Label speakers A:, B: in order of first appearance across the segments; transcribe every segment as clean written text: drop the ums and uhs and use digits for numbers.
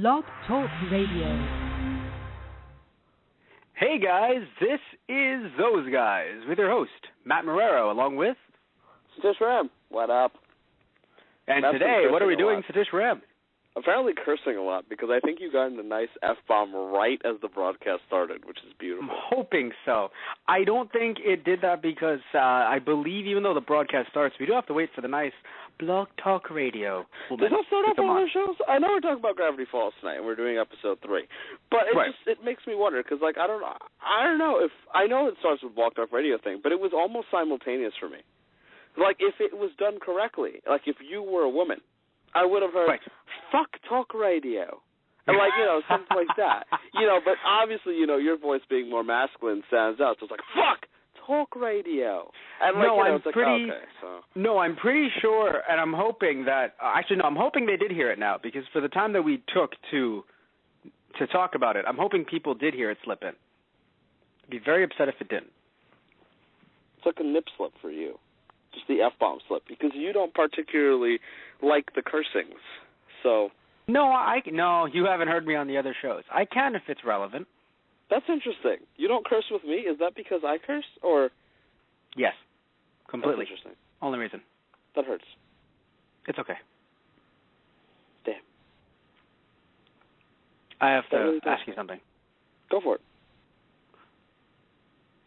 A: Blog Talk Radio.
B: Hey guys, this is Those Guys with your host, Matt Marrero, along with
C: Satish Ram. What up?
B: And today, what are we doing, Satish Ram?
C: Apparently cursing a lot, because I think you got in a nice F-bomb right as the broadcast started, which is beautiful.
B: I'm hoping so. I don't think it did that because I believe even though the broadcast starts, we do have to wait for the nice Blog Talk Radio.
C: Does that start off all our shows? I know we're talking about Gravity Falls tonight, and we're doing episode 3. But it makes me wonder, because, like, I don't know if, I know it starts with Blog Talk Radio thing, but it was almost simultaneous for me. Like, if it was done correctly, like if you were a woman, I would have heard, fuck talk radio. And, like, you know, something like that. You know, but obviously, you know, your voice being more masculine stands out. So it's like, fuck talk radio. And, like,
B: No, I'm pretty sure, and I'm hoping that, I'm hoping they did hear it now, because for the time that we took to talk about it, I'm hoping people did hear it slip in. I'd be very upset if it didn't.
C: It's like a nip slip for you. Just the F-bomb slip, because you don't particularly like the cursings. So
B: No, you haven't heard me on the other shows. I can if it's relevant.
C: That's interesting. You don't curse with me? Is that because I curse, or?
B: Yes, completely.
C: That's interesting.
B: Only reason.
C: That hurts.
B: It's okay.
C: Damn.
B: I have to ask you something.
C: Go for it.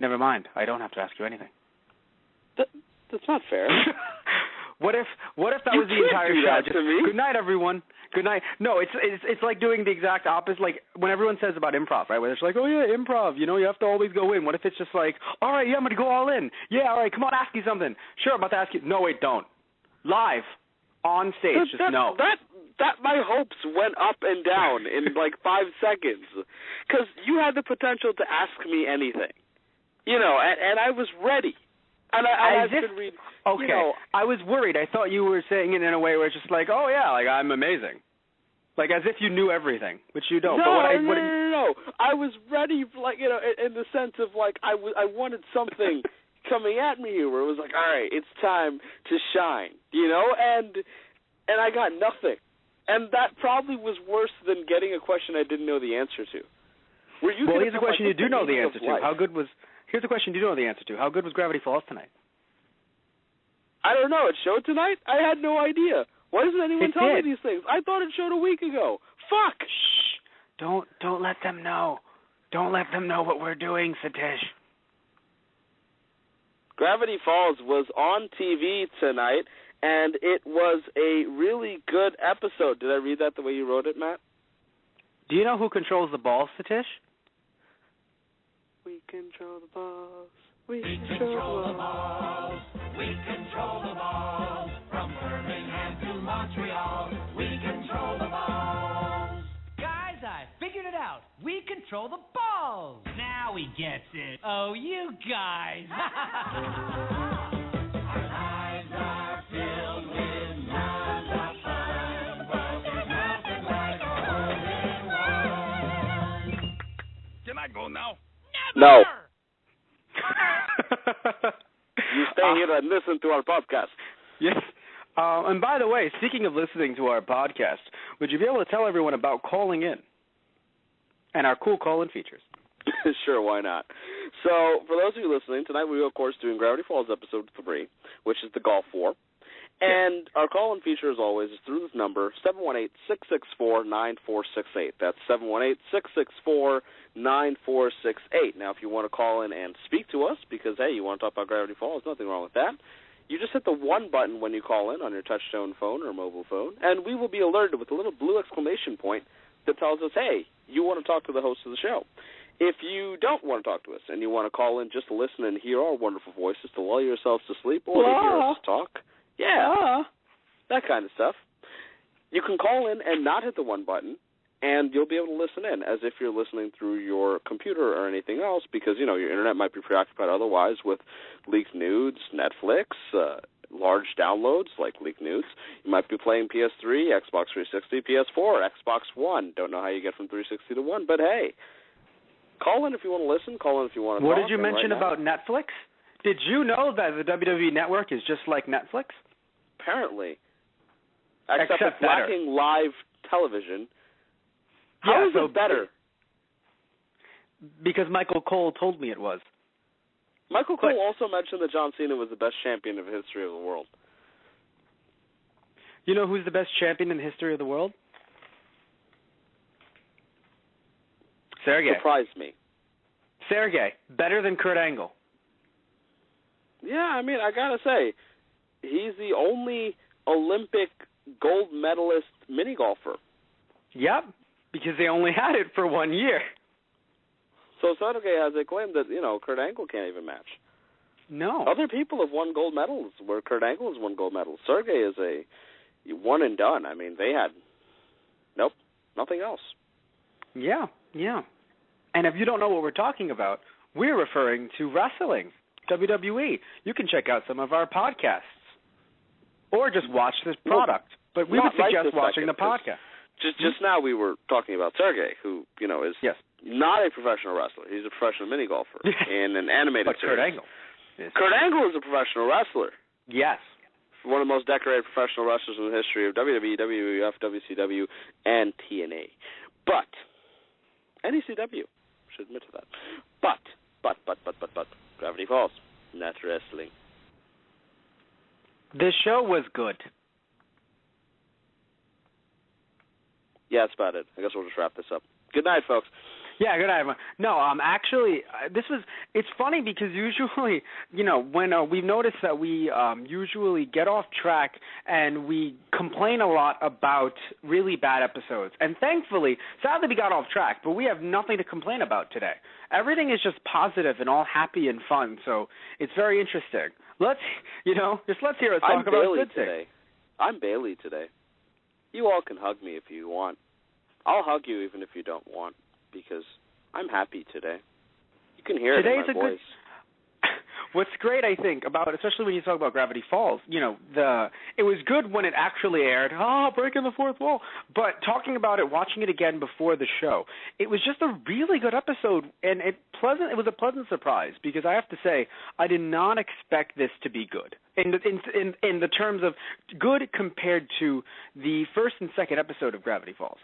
B: Never mind. I don't have to ask you anything.
C: That's not fair.
B: What if that was the entire show?
C: To me.
B: Good night, everyone. Good night. No, it's like doing the exact opposite. Like when everyone says about improv, right? Where it's like, oh yeah, improv. You know, you have to always go in. What if it's just like, all right, yeah, I'm gonna go all in. Yeah, all right, come on, ask you something. Sure, I'm about to ask you. No, wait, don't. Live, on stage, no.
C: That my hopes went up and down in like 5 seconds, because you had the potential to ask me anything, you know, and I was ready. And
B: okay, I was worried. I thought you were saying it in a way where it's just like, oh yeah, like I'm amazing, like as if you knew everything, which you don't.
C: No. I was ready, like, you know, in the sense of like I wanted something coming at me here where it was like, all right, it's time to shine, you know, and I got nothing, and that probably was worse than getting a question I didn't know the answer to.
B: Here's a question you do know the answer to. Here's a question you do know the answer to. How good was Gravity Falls tonight?
C: I don't know. It showed tonight? I had no idea. Why doesn't anyone tell me these things? I thought it showed a week ago. Fuck!
B: Shh. Don't let them know. Don't let them know what we're doing, Satish.
C: Gravity Falls was on TV tonight, and it was a really good episode. Did I read that the way you wrote it, Matt?
B: Do you know who controls the balls, Satish?
C: We control the balls. We control the balls.
D: We control the balls. From Birmingham to Montreal, we control the balls. Guys, I figured it out. We control the balls. Now he gets it. Oh, you guys. Our lives are filled with none of fun, but there's nothing like a hole in one. Can I go now?
C: No. You stay here and listen to our podcast.
B: Yes. And by the way, speaking of listening to our podcast, would you be able to tell everyone about calling in and our cool call-in features?
C: Sure, why not? So, for those of you listening, tonight we are, of course, doing Gravity Falls Episode 3, which is the Golf War. And our call-in feature, as always, is through this number, 718-664-9468. That's 718-664-9468. Now, if you want to call in and speak to us because, hey, you want to talk about Gravity Falls, nothing wrong with that. You just hit the 1 button when you call in on your touchtone phone or mobile phone, and we will be alerted with a little blue exclamation point that tells us, hey, you want to talk to the host of the show. If you don't want to talk to us and you want to call in just to listen and hear our wonderful voices to lull yourselves to sleep or to hear us talk, that kind of stuff, you can call in and not hit the 1 button, and you'll be able to listen in as if you're listening through your computer or anything else because, you know, your internet might be preoccupied otherwise with leaked nudes, Netflix, large downloads like leaked nudes. You might be playing PS3, Xbox 360, PS4, Xbox One. Don't know how you get from 360 to 1, but hey, call in if you want to listen. Call in if you want to talk.
B: What did you mention about Netflix? Did you know that the WWE Network is just like Netflix?
C: Apparently. Except it's lacking live television, How is it better?
B: Because Michael Cole told me it was.
C: Michael Cole also mentioned that John Cena was the best champion in the history of the world.
B: You know who's the best champion in the history of the world? Sergey.
C: Surprised me.
B: Sergey. Better than Kurt Angle.
C: Yeah, I mean, I gotta say, he's the only Olympic gold medalist mini golfer.
B: Yep, because they only had it for 1 year.
C: So Sergey has a claim that, Kurt Angle can't even match.
B: No.
C: Other people have won gold medals where Kurt Angle has won gold medals. Sergey is a one and done. I mean, they had, nothing else.
B: Yeah. And if you don't know what we're talking about, we're referring to wrestling, WWE. You can check out some of our podcasts or just watch this product. But we would suggest watching the podcast.
C: Just now we were talking about Sergey, who, is not a professional wrestler. He's a professional mini golfer in an animated series.
B: Kurt Angle. Yes.
C: Kurt Angle is a professional wrestler.
B: Yes.
C: One of the most decorated professional wrestlers in the history of WWE, WWF, WCW, and TNA. But, and ECW, should admit to that. But, Gravity Falls, not wrestling.
B: The show was good.
C: Yeah, that's about it. I guess we'll just wrap this up. Good night, folks.
B: Yeah, good night. No, actually, it's funny because usually, when we've noticed that we usually get off track and we complain a lot about really bad episodes. And thankfulully, sadly we got off track, but we have nothing to complain about today. Everything is just positive and all happy and fun, so it's very interesting. Let's hear us talk about good things.
C: I'm Bailey today. You all can hug me if you want. I'll hug you even if you don't want, because I'm happy today. You can hear it in my voice.
B: What's great, I think, especially when you talk about Gravity Falls, it was good when it actually aired, breaking the fourth wall. But talking about it, watching it again before the show, it was just a really good episode, and it was a pleasant surprise, because I have to say, I did not expect this to be good. In the terms of good compared to the first and second episode of Gravity Falls.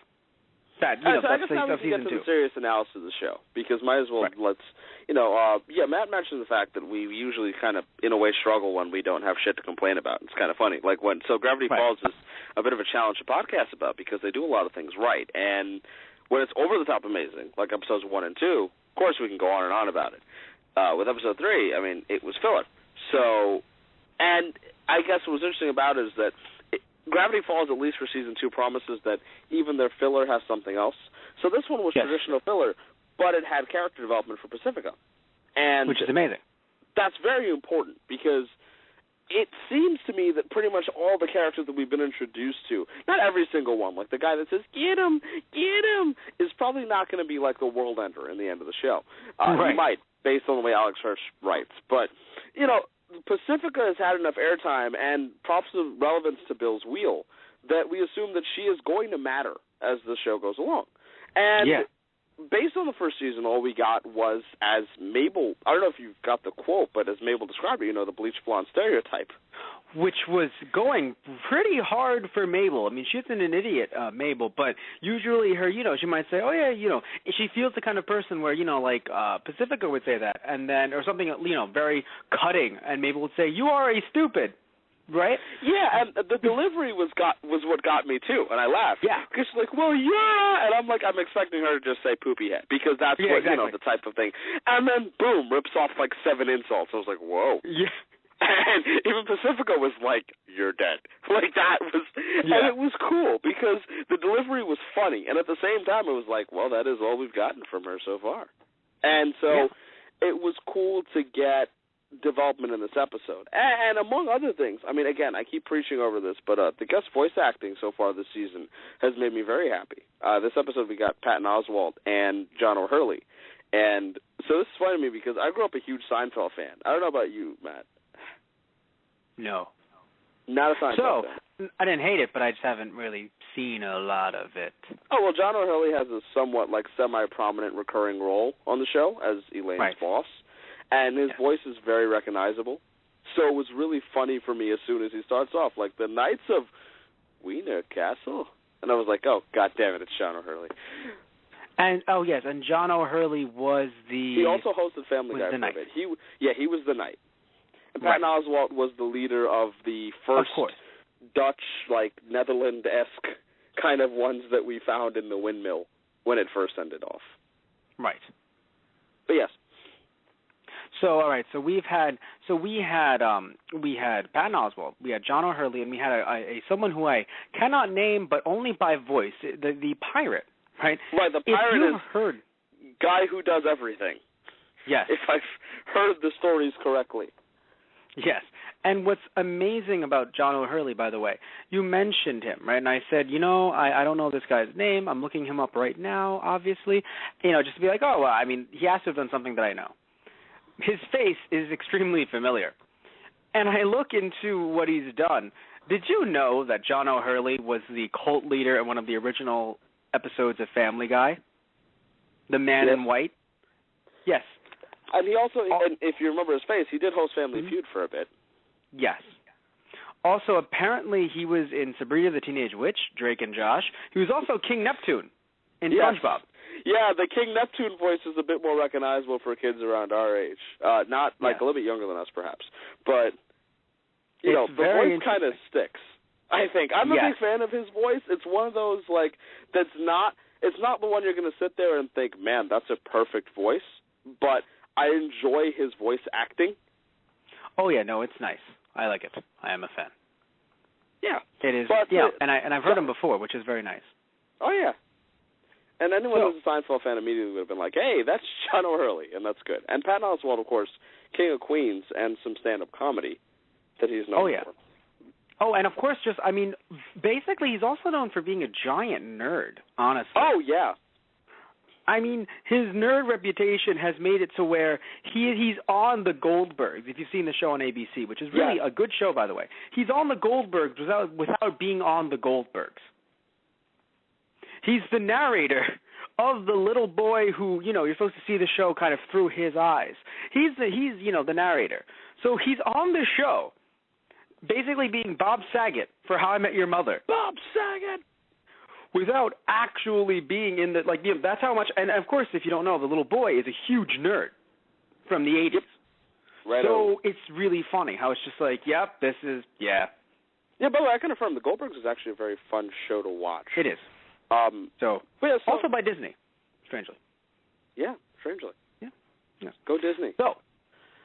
C: I guess now we can get to the serious analysis of the show, because might as well Matt mentioned the fact that we usually kind of, in a way, struggle when we don't have shit to complain about. It's kind of funny. So Gravity Falls is a bit of a challenge to podcast about, because they do a lot of things right. And when it's over-the-top amazing, like episodes 1 and 2, of course we can go on and on about it. With episode 3, I mean, it was filler. So, and I guess what was interesting about it is that Gravity Falls, at least for Season 2, promises that even their filler has something else. So this one was traditional filler, but it had character development for Pacifica.
B: Which is amazing.
C: That's very important, because it seems to me that pretty much all the characters that we've been introduced to, not every single one, like the guy that says, get him, is probably not going to be like the world ender in the end of the show. He might, based on the way Alex Hirsch writes. But, Pacifica has had enough airtime and props of relevance to Bill's wheel that we assume that she is going to matter as the show goes along. And based on the first season, all we got was as Mabel, I don't know if you got the quote, but as Mabel described it, the bleach blonde stereotype.
B: Which was going pretty hard for Mabel. I mean, she's an idiot, Mabel, but usually her, she might say, she feels the kind of person where, Pacifica would say that, and then, or something, very cutting, and Mabel would say, you are a stupid, right?
C: Yeah, and the delivery was what got me, too, and I laughed.
B: Yeah.
C: Because she's like, well, yeah, and I'm like, I'm expecting her to just say poopy head, because that's what, the type of thing. And then, boom, rips off 7 insults. I was like, whoa.
B: Yeah.
C: And even Pacifica was like, you're dead. That was, and it was cool because the delivery was funny. And at the same time, it was like, well, that is all we've gotten from her so far. And so it was cool to get development in this episode. And among other things, I mean, again, I keep preaching over this, but the guest voice acting so far this season has made me very happy. This episode, we got Patton Oswalt and John O'Hurley. And so this is funny to me because I grew up a huge Seinfeld fan. I don't know about you, Matt.
B: No.
C: Not a Seinfeld fan.
B: I didn't hate it, but I just haven't really seen a lot of it.
C: Oh, well, John O'Hurley has a somewhat, semi-prominent recurring role on the show as Elaine's boss, and his voice is very recognizable. So it was really funny for me as soon as he starts off, the Knights of Wiener Castle. And I was like, oh, God damn it, it's John O'Hurley.
B: And and John O'Hurley was the.
C: He also hosted Family Guy for a bit. He was the Knight. And Patton Oswalt was the leader of the first Dutch, like Netherlands-esque kind of ones that we found in the windmill when it first ended off.
B: Right.
C: But yes.
B: So all right, so we had Patton Oswalt, we had John O'Hurley, and we had a someone who I cannot name but only by voice, the pirate, right?
C: Right, the pirate is
B: heard
C: guy who does everything.
B: Yes.
C: If I've heard the stories correctly.
B: Yes. And what's amazing about John O'Hurley, by the way, you mentioned him, right? And I said, I don't know this guy's name. I'm looking him up right now, obviously. Just to be like, he has to have done something that I know. His face is extremely familiar. And I look into what he's done. Did you know that John O'Hurley was the cult leader in one of the original episodes of Family Guy? The Man in White? Yes.
C: And he also, and if you remember his face, he did host Family Feud for a bit.
B: Yes. Also, apparently he was in Sabrina the Teenage Witch, Drake and Josh. He was also King Neptune in SpongeBob.
C: Yeah, the King Neptune voice is a bit more recognizable for kids around our age. Not like a little bit younger than us, perhaps. But, the voice kind of sticks, I think. I'm a big fan of his voice. It's one of those, it's not the one you're going to sit there and think, man, that's a perfect voice. But I enjoy his voice acting.
B: Oh, yeah, no, it's nice. I like it. I am a fan.
C: Yeah.
B: It is, and I've heard him before, which is very nice.
C: Oh, yeah. And anyone who's a Seinfeld fan immediately would have been like, hey, that's John O'Hurley, and that's good. And Patton Oswalt, of course, King of Queens, and some stand-up comedy that he's known for.
B: Oh, and of course, basically he's also known for being a giant nerd, honestly.
C: Oh, yeah.
B: I mean, his nerd reputation has made it to where he's on the Goldbergs, if you've seen the show on ABC, which is really a good show, by the way. He's on the Goldbergs without being on the Goldbergs. He's the narrator of the little boy who, you're supposed to see the show kind of through his eyes. He's the narrator. So he's on the show, basically being Bob Saget for How I Met Your Mother. Bob Saget! Without actually being in that's how much, and of course, if you don't know, the little boy is a huge nerd from the 80s.
C: Right.
B: So it's really funny how it's just this is, Yeah,
C: by the way, I can affirm the Goldbergs is actually a very fun show to watch.
B: It is. Also by Disney, strangely.
C: Yeah, strangely.
B: Yeah.
C: Go Disney.
B: So,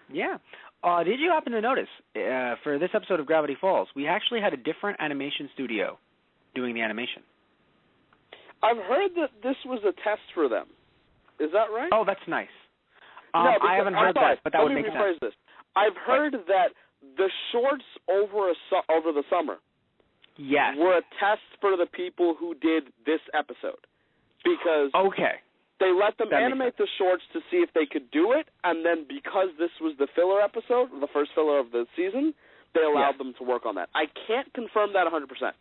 B: did you happen to notice, for this episode of Gravity Falls, we actually had a different animation studio doing the animation?
C: I've heard that this was a test for them. Is that right?
B: Oh, that's nice. I haven't heard that, but that would make sense.
C: Let me rephrase this. I've heard that the shorts over the summer were a test for the people who did this episode. Because they let them animate the shorts to see if they could do it, and then because this was the filler episode, the first filler of the season, they allowed them to work on that. I can't confirm that 100%,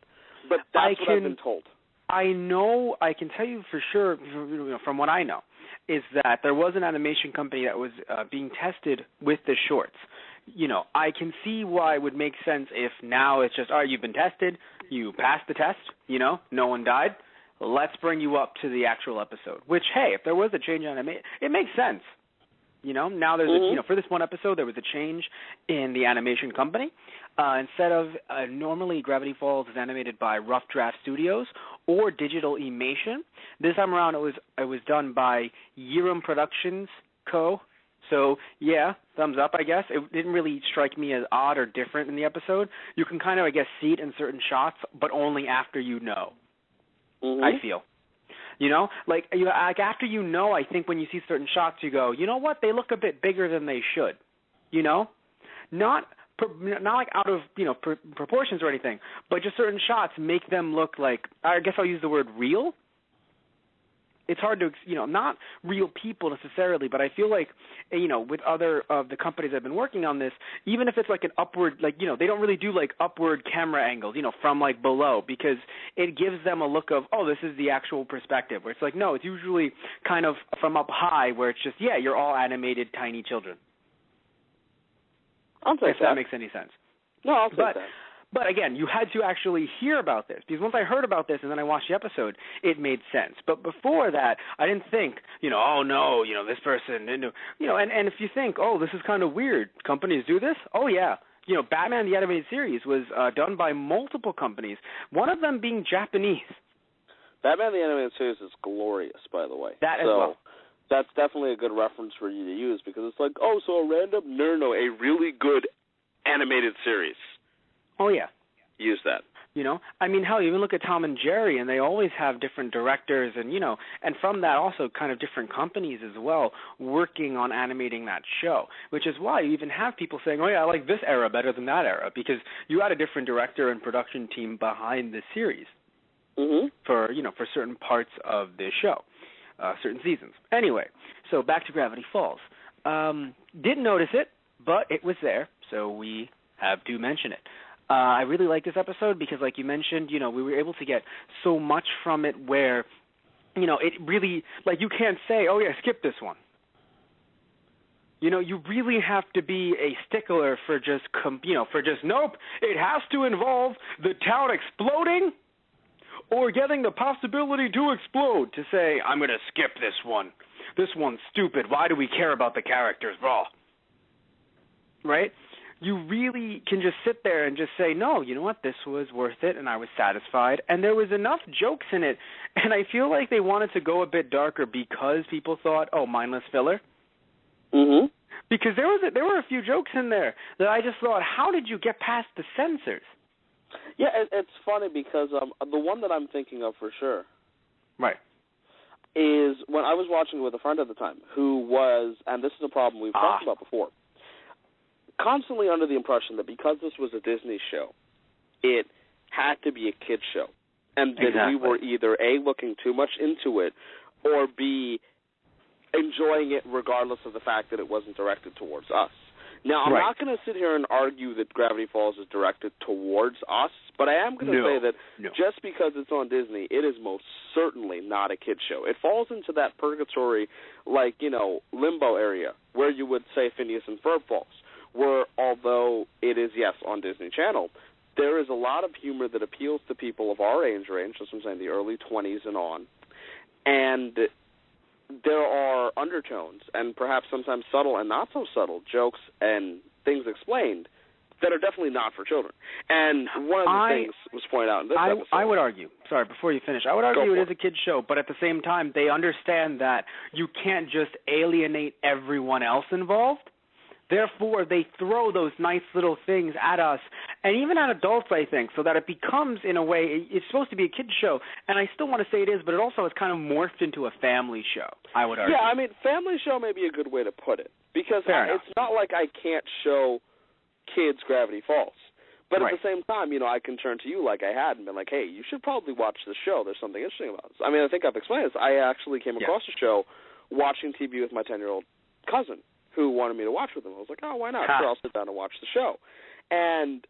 C: but that's what I've been told.
B: I can tell you for sure, from what I know, is that there was an animation company that was being tested with the shorts. I can see why it would make sense if now it's just, all right, you've been tested, you passed the test, no one died, let's bring you up to the actual episode. Which, hey, if there was a change in animation, it makes sense. Now there's for this one episode there was a change in the animation company. Instead of normally Gravity Falls is animated by Rough Draft Studios or Digital Emation, this time around it was done by Yerum Productions Co. So thumbs up, I guess. It didn't really strike me as odd or different in the episode. You can kind of, I guess, see it in certain shots, but only after you know. I feel. After I think when you see certain shots, you go, you know what? They look a bit bigger than they should. Not out of proportions or anything, but just certain shots make them look like, I guess I'll use the word real. It's hard to, not real people necessarily, but I feel like, with other of the companies that have been working on this, even if it's like an upward, they don't really do upward camera angles, from below, because it gives them a look of, oh, this is the actual perspective, where it's no, it's usually kind of from up high, where it's just, you're all animated tiny children.
C: I'll take
B: if that makes any sense.
C: No, I'll take that.
B: But again, you had to actually hear about this, because once I heard about this and then I watched the episode, it made sense. But before that, I didn't think, oh no, this person, and if you think, oh, this is kind of weird, companies do this? Oh yeah. Batman the Animated Series was done by multiple companies, one of them being Japanese.
C: Batman the Animated Series is glorious, by the way.
B: That as well.
C: That's definitely a good reference for you to use, because it's like, oh, so a random, no, a really good animated series.
B: Oh, yeah.
C: Use that.
B: Hell, even look at Tom and Jerry, and they always have different directors and from that also kind of different companies as well working on animating that show, which is why you even have people saying, oh, yeah, I like this era better than that era, because you had a different director and production team behind the series for certain parts of this show, certain seasons. Anyway, so back to Gravity Falls. Didn't notice it, but it was there, so we have to mention it. I really like this episode because, like you mentioned, we were able to get so much from it where, it really, like, you can't say, oh, yeah, skip this one. You really have to be a stickler for just, nope, it has to involve the town exploding or getting the possibility to explode to say, I'm going to skip this one. This one's stupid. Why do we care about the characters? Blah. Right? You really can just sit there and just say, no, you know what, this was worth it, and I was satisfied. And there was enough jokes in it, and I feel like they wanted to go a bit darker because people thought, oh, mindless filler.
C: Mm-hmm.
B: Because there were a few jokes in there that I just thought, how did you get past the censors?
C: Yeah, it's funny because the one that I'm thinking of for sure,
B: right,
C: is when I was watching with a friend at the time who was, and this is a problem we've talked about before, constantly under the impression that because this was a Disney show, it had to be a kid's show, and that we were either A, looking too much into it, or B, enjoying it regardless of the fact that it wasn't directed towards us. Now, I'm not going to sit here and argue that Gravity Falls is directed towards us, but I am going to say that just because it's on Disney, it is most certainly not a kid's show. It falls into that purgatory, limbo area, where you would say Phineas and Ferb falls, where although it is, yes, on Disney Channel, there is a lot of humor that appeals to people of our age range, that's what I'm saying, the early 20s and on, and there are undertones and perhaps sometimes subtle and not so subtle jokes and things explained that are definitely not for children. And one of the things was pointed out in this episode.
B: I would argue, sorry, before you finish, I would argue it is a kid's show, but at the same time, they understand that you can't just alienate everyone else involved. Therefore, they throw those nice little things at us, and even at adults, I think, so that it becomes, in a way, it's supposed to be a kid's show, and I still want to say it is, but it also has kind of morphed into a family show, I would argue.
C: Yeah, family show may be a good way to put it, because it's not like I can't show kids Gravity Falls. But at the same time, I can turn to you like I had and been like, hey, you should probably watch this show. There's something interesting about this. I think I've explained this. I actually came across the show watching TV with my 10-year-old cousin, who wanted me to watch with him. I was like, oh, why not? Sure, I'll sit down and watch the show. And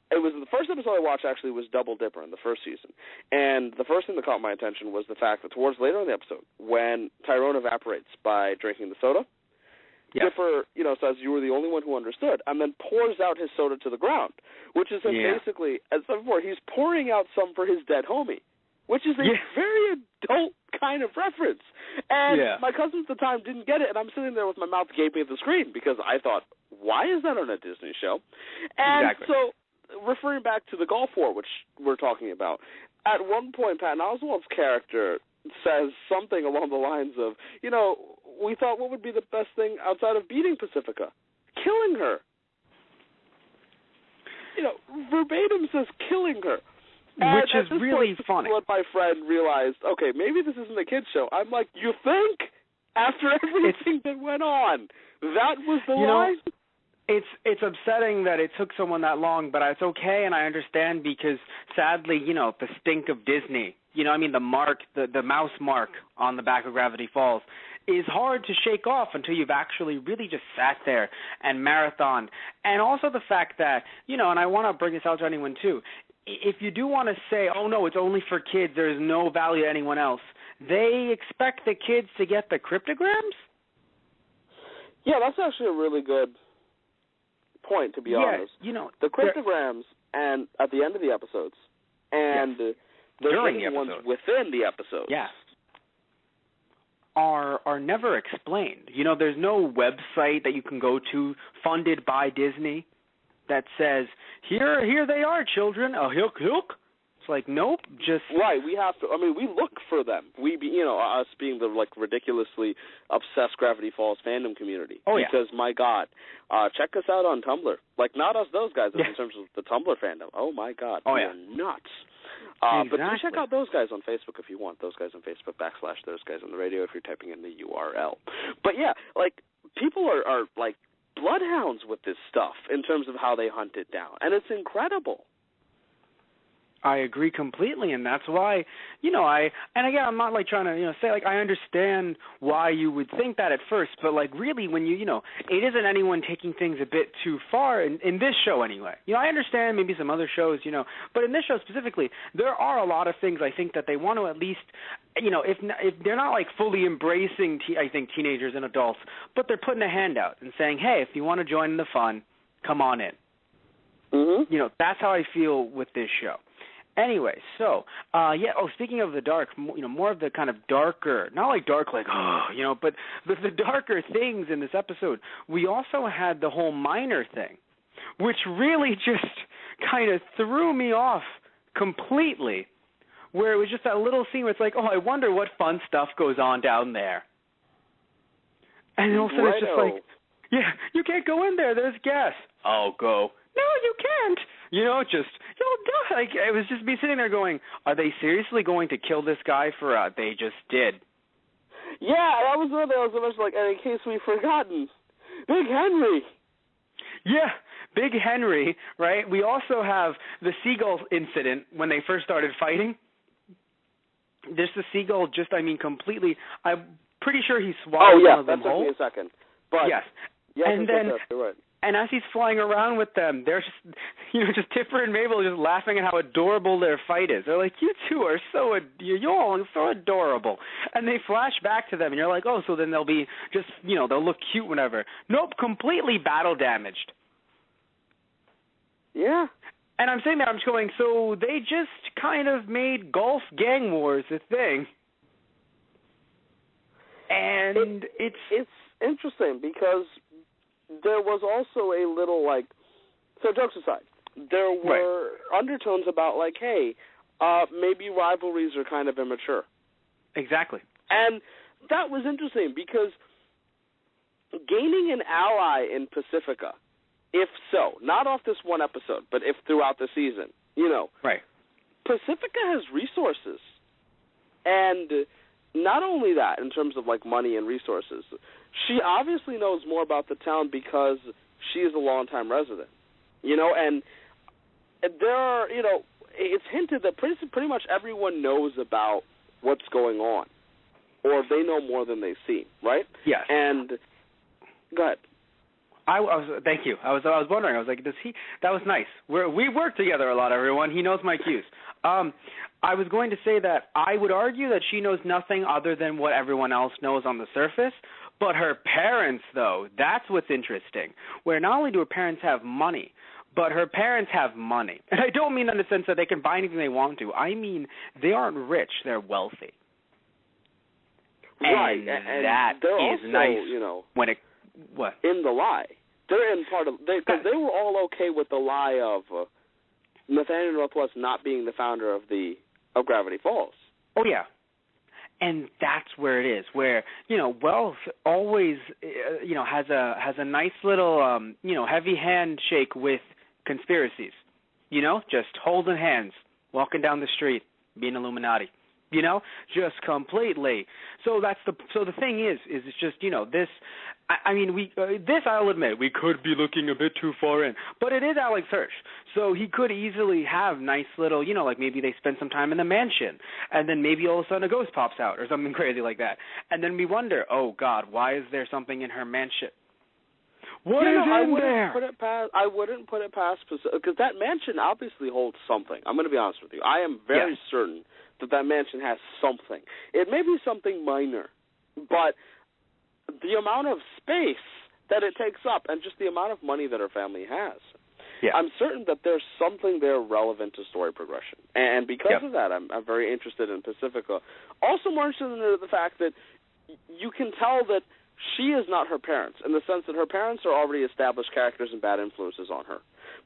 C: it was the first episode I watched actually was Double Dipper in the first season. And the first thing that caught my attention was the fact that towards later in the episode, when Tyrone evaporates by drinking the soda, Dipper, says you were the only one who understood, and then pours out his soda to the ground, which is basically, as I said before, he's pouring out some for his dead homie, which is a very adult kind of reference. And my cousin at the time didn't get it, and I'm sitting there with my mouth gaping at the screen because I thought, why is that on a Disney show? And so, referring back to the Gulf War, which we're talking about, at one point, Patton Oswalt's character says something along the lines of, we thought what would be the best thing outside of beating Pacifica? Killing her. Verbatim says killing her.
B: Which is really funny.
C: What my friend realized, okay, maybe this isn't a kid's show. I'm like, you think? After everything that went on, that was the line?
B: It's upsetting that it took someone that long, but it's okay, and I understand because, sadly, the stink of Disney, the mark, the mouse mark on the back of Gravity Falls is hard to shake off until you've actually really just sat there and marathoned. And also the fact that, and I want to bring this out to anyone too, if you do want to say, oh, no, it's only for kids, there's no value to anyone else, they expect the kids to get the cryptograms?
C: Yeah, that's actually a really good point, to be honest.
B: The
C: cryptograms and at the end of the episodes, and
B: yes.
C: the
B: During
C: hidden
B: the
C: ones
B: episode.
C: within the episodes.
B: Yeah. Are never explained. You know, there's no website that you can go to funded by Disney that says, here they are, children, a hook. It's like, nope, just...
C: Right, we have to, I mean, we look for them. Us being the, ridiculously obsessed Gravity Falls fandom community.
B: Oh, yeah.
C: Because, my God, check us out on Tumblr. Not us, those guys,
B: yeah.
C: in terms of the Tumblr fandom. Oh, my God.
B: Oh,
C: yeah. Nuts.
B: Exactly.
C: But do check out those guys on Facebook if you want. Those guys on Facebook, / those guys on the radio if you're typing in the URL. But, yeah, people are bloodhounds with this stuff in terms of how they hunt it down. And it's incredible.
B: I agree completely, and that's why, and again, I'm not trying to, say I understand why you would think that at first, but really when it isn't anyone taking things a bit too far in this show anyway. I understand maybe some other shows, but in this show specifically, there are a lot of things I think that they want to at least, if they're not fully embracing, I think, teenagers and adults, but they're putting a hand out and saying, hey, if you want to join in the fun, come on in.
C: Mm-hmm.
B: That's how I feel with this show. Anyway, so, speaking of the dark, more of the kind of darker, not dark but the darker things in this episode, we also had the whole minor thing, which really just kind of threw me off completely, where it was just that little scene where it's I wonder what fun stuff goes on down there. And also it's just yeah, you can't go in there, there's gas. I'll go. No, you can't. You'll die. It was just me sitting there going, are they seriously going to kill this guy for they just did?
C: Yeah, that was one that was much and in case we've forgotten, Big Henry.
B: Yeah, Big Henry, right? We also have the seagull incident when they first started fighting. There's the seagull completely, I'm pretty sure he swallowed one of them whole.
C: Oh, yeah, that took me a second. But
B: yes.
C: And then... You're right.
B: And as he's flying around with them, they're just Tipper and Mabel just laughing at how adorable their fight is. They're like, you two are you're all so adorable. And they flash back to them, and you're like, oh, so then they'll be just, they'll look cute whenever. Nope, completely battle damaged.
C: Yeah.
B: And I'm saying that, I'm just going, so they just kind of made golf gang wars a thing. And
C: it's interesting because there was also a little, so jokes aside, there were undertones about, hey, maybe rivalries are kind of immature.
B: Exactly.
C: And that was interesting because gaining an ally in Pacifica, if so, not off this one episode, but if throughout the season,
B: Right.
C: Pacifica has resources. And not only that, in terms of, money and resources, she obviously knows more about the town because she is a longtime resident, and there are, it's hinted that pretty much everyone knows about what's going on, or they know more than they see, right?
B: Yes.
C: And go ahead.
B: Thank you. I was wondering. I was like, that was nice. We work together a lot, everyone. He knows my cues. I was going to say that I would argue that she knows nothing other than what everyone else knows on the surface. But her parents, though, that's what's interesting, where not only do her parents have money, but her parents have money. And I don't mean in the sense that they can buy anything they want to. I mean they aren't rich, they're wealthy.
C: Right,
B: and that
C: they're
B: is
C: also,
B: nice when it, what?
C: In the lie. They're in part of, because they were all okay with the lie of Nathaniel Northwest not being the founder of Gravity Falls.
B: Oh, yeah. And that's where it is, where, wealth always, has a nice little, heavy handshake with conspiracies. Just holding hands, walking down the street, being Illuminati. Just completely. So the thing is it's just, this, this I'll admit, we could be looking a bit too far in, but it is Alex Hirsch. So he could easily have nice little, maybe they spend some time in the mansion, and then maybe all of a sudden a ghost pops out or something crazy like that. And then we wonder, oh God, why is there something in her mansion? What is in there?
C: I wouldn't put it past, because that mansion obviously holds something. I'm going to be honest with you. I am very certain that mansion has something. It may be something minor, but the amount of space that it takes up and just the amount of money that her family has. I'm certain that there's something there relevant to story progression. And because of that, I'm very interested in Pacifica. Also more interested in the fact that you can tell that she is not her parents, in the sense that her parents are already established characters and bad influences on her.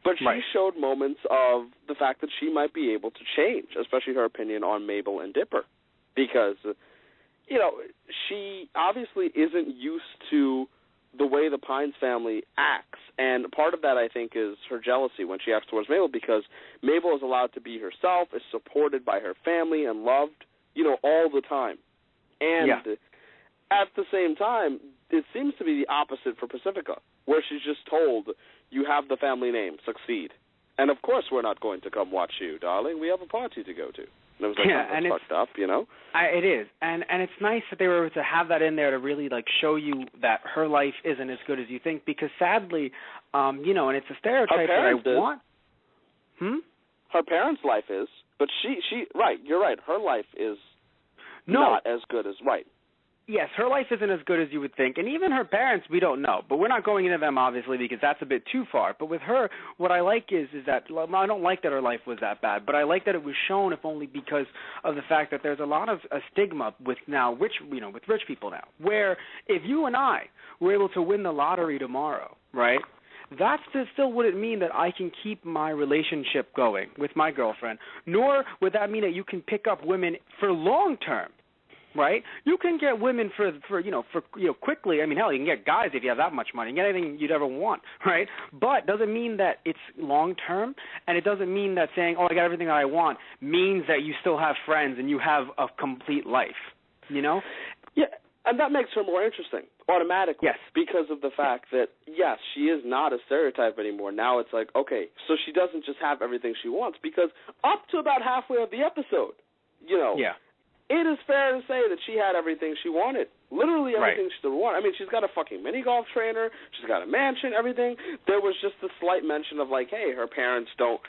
C: But she showed moments of the fact that she might be able to change, especially her opinion on Mabel and Dipper. Because, she obviously isn't used to the way the Pines family acts. And part of that, I think, is her jealousy when she acts towards Mabel, because Mabel is allowed to be herself, is supported by her family and loved, all the time. And at the same time, it seems to be the opposite for Pacifica, where she's just told, you have the family name, succeed. And, of course, we're not going to come watch you, darling. We have a party to go to. And it was like, that's fucked up,
B: It is. And it's nice that they were able to have that in there to really, show you that her life isn't as good as you think, because sadly, and it's a stereotype that I want.
C: Her parents' life is, but she right, you're right, her life is not as good as,
B: Yes, her life isn't as good as you would think, and even her parents, we don't know. But we're not going into them, obviously, because that's a bit too far. But with her, what I like is that I don't like that her life was that bad, but I like that it was shown, if only because of the fact that there's a lot of a stigma with now with rich people now, where if you and I were able to win the lottery tomorrow, right? That still wouldn't mean that I can keep my relationship going with my girlfriend, nor would that mean that you can pick up women for long term. Right? You can get women for quickly. I mean, hell, you can get guys if you have that much money. You can get anything you'd ever want, right? But doesn't mean that it's long term, and it doesn't mean that saying, I got everything that I want, means that you still have friends and you have a complete life, Yeah,
C: and that makes her more interesting automatically.
B: Yes.
C: Because of the fact that, yes, she is not a stereotype anymore. Now it's like, okay, so she doesn't just have everything she wants, because up to about halfway of the episode, it is fair to say that she had everything she wanted. Literally everything she wanted. I mean, she's got a fucking mini golf trainer. She's got a mansion, everything. There was just a slight mention of hey, her parents don't,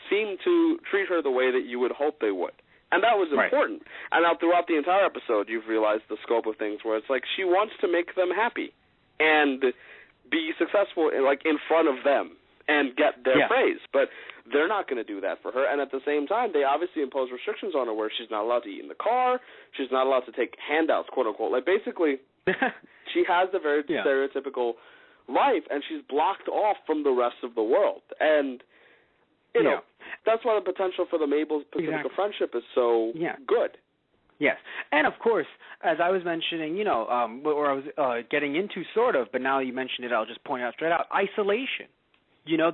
C: seem to treat her the way that you would hope they would. And that was important. And now throughout the entire episode, you've realized the scope of things where it's she wants to make them happy and be successful in front of them and get their praise. But they're not going to do that for her. And at the same time, they obviously impose restrictions on her where she's not allowed to eat in the car. She's not allowed to take handouts, quote unquote. Basically, she has a very stereotypical life, and she's blocked off from the rest of the world. And, that's why the potential for the Mabel-Pacifica friendship is so good.
B: Yes. And, of course, as I was mentioning, or I was getting into sort of, but now you mentioned it, I'll just point out straight out, isolation.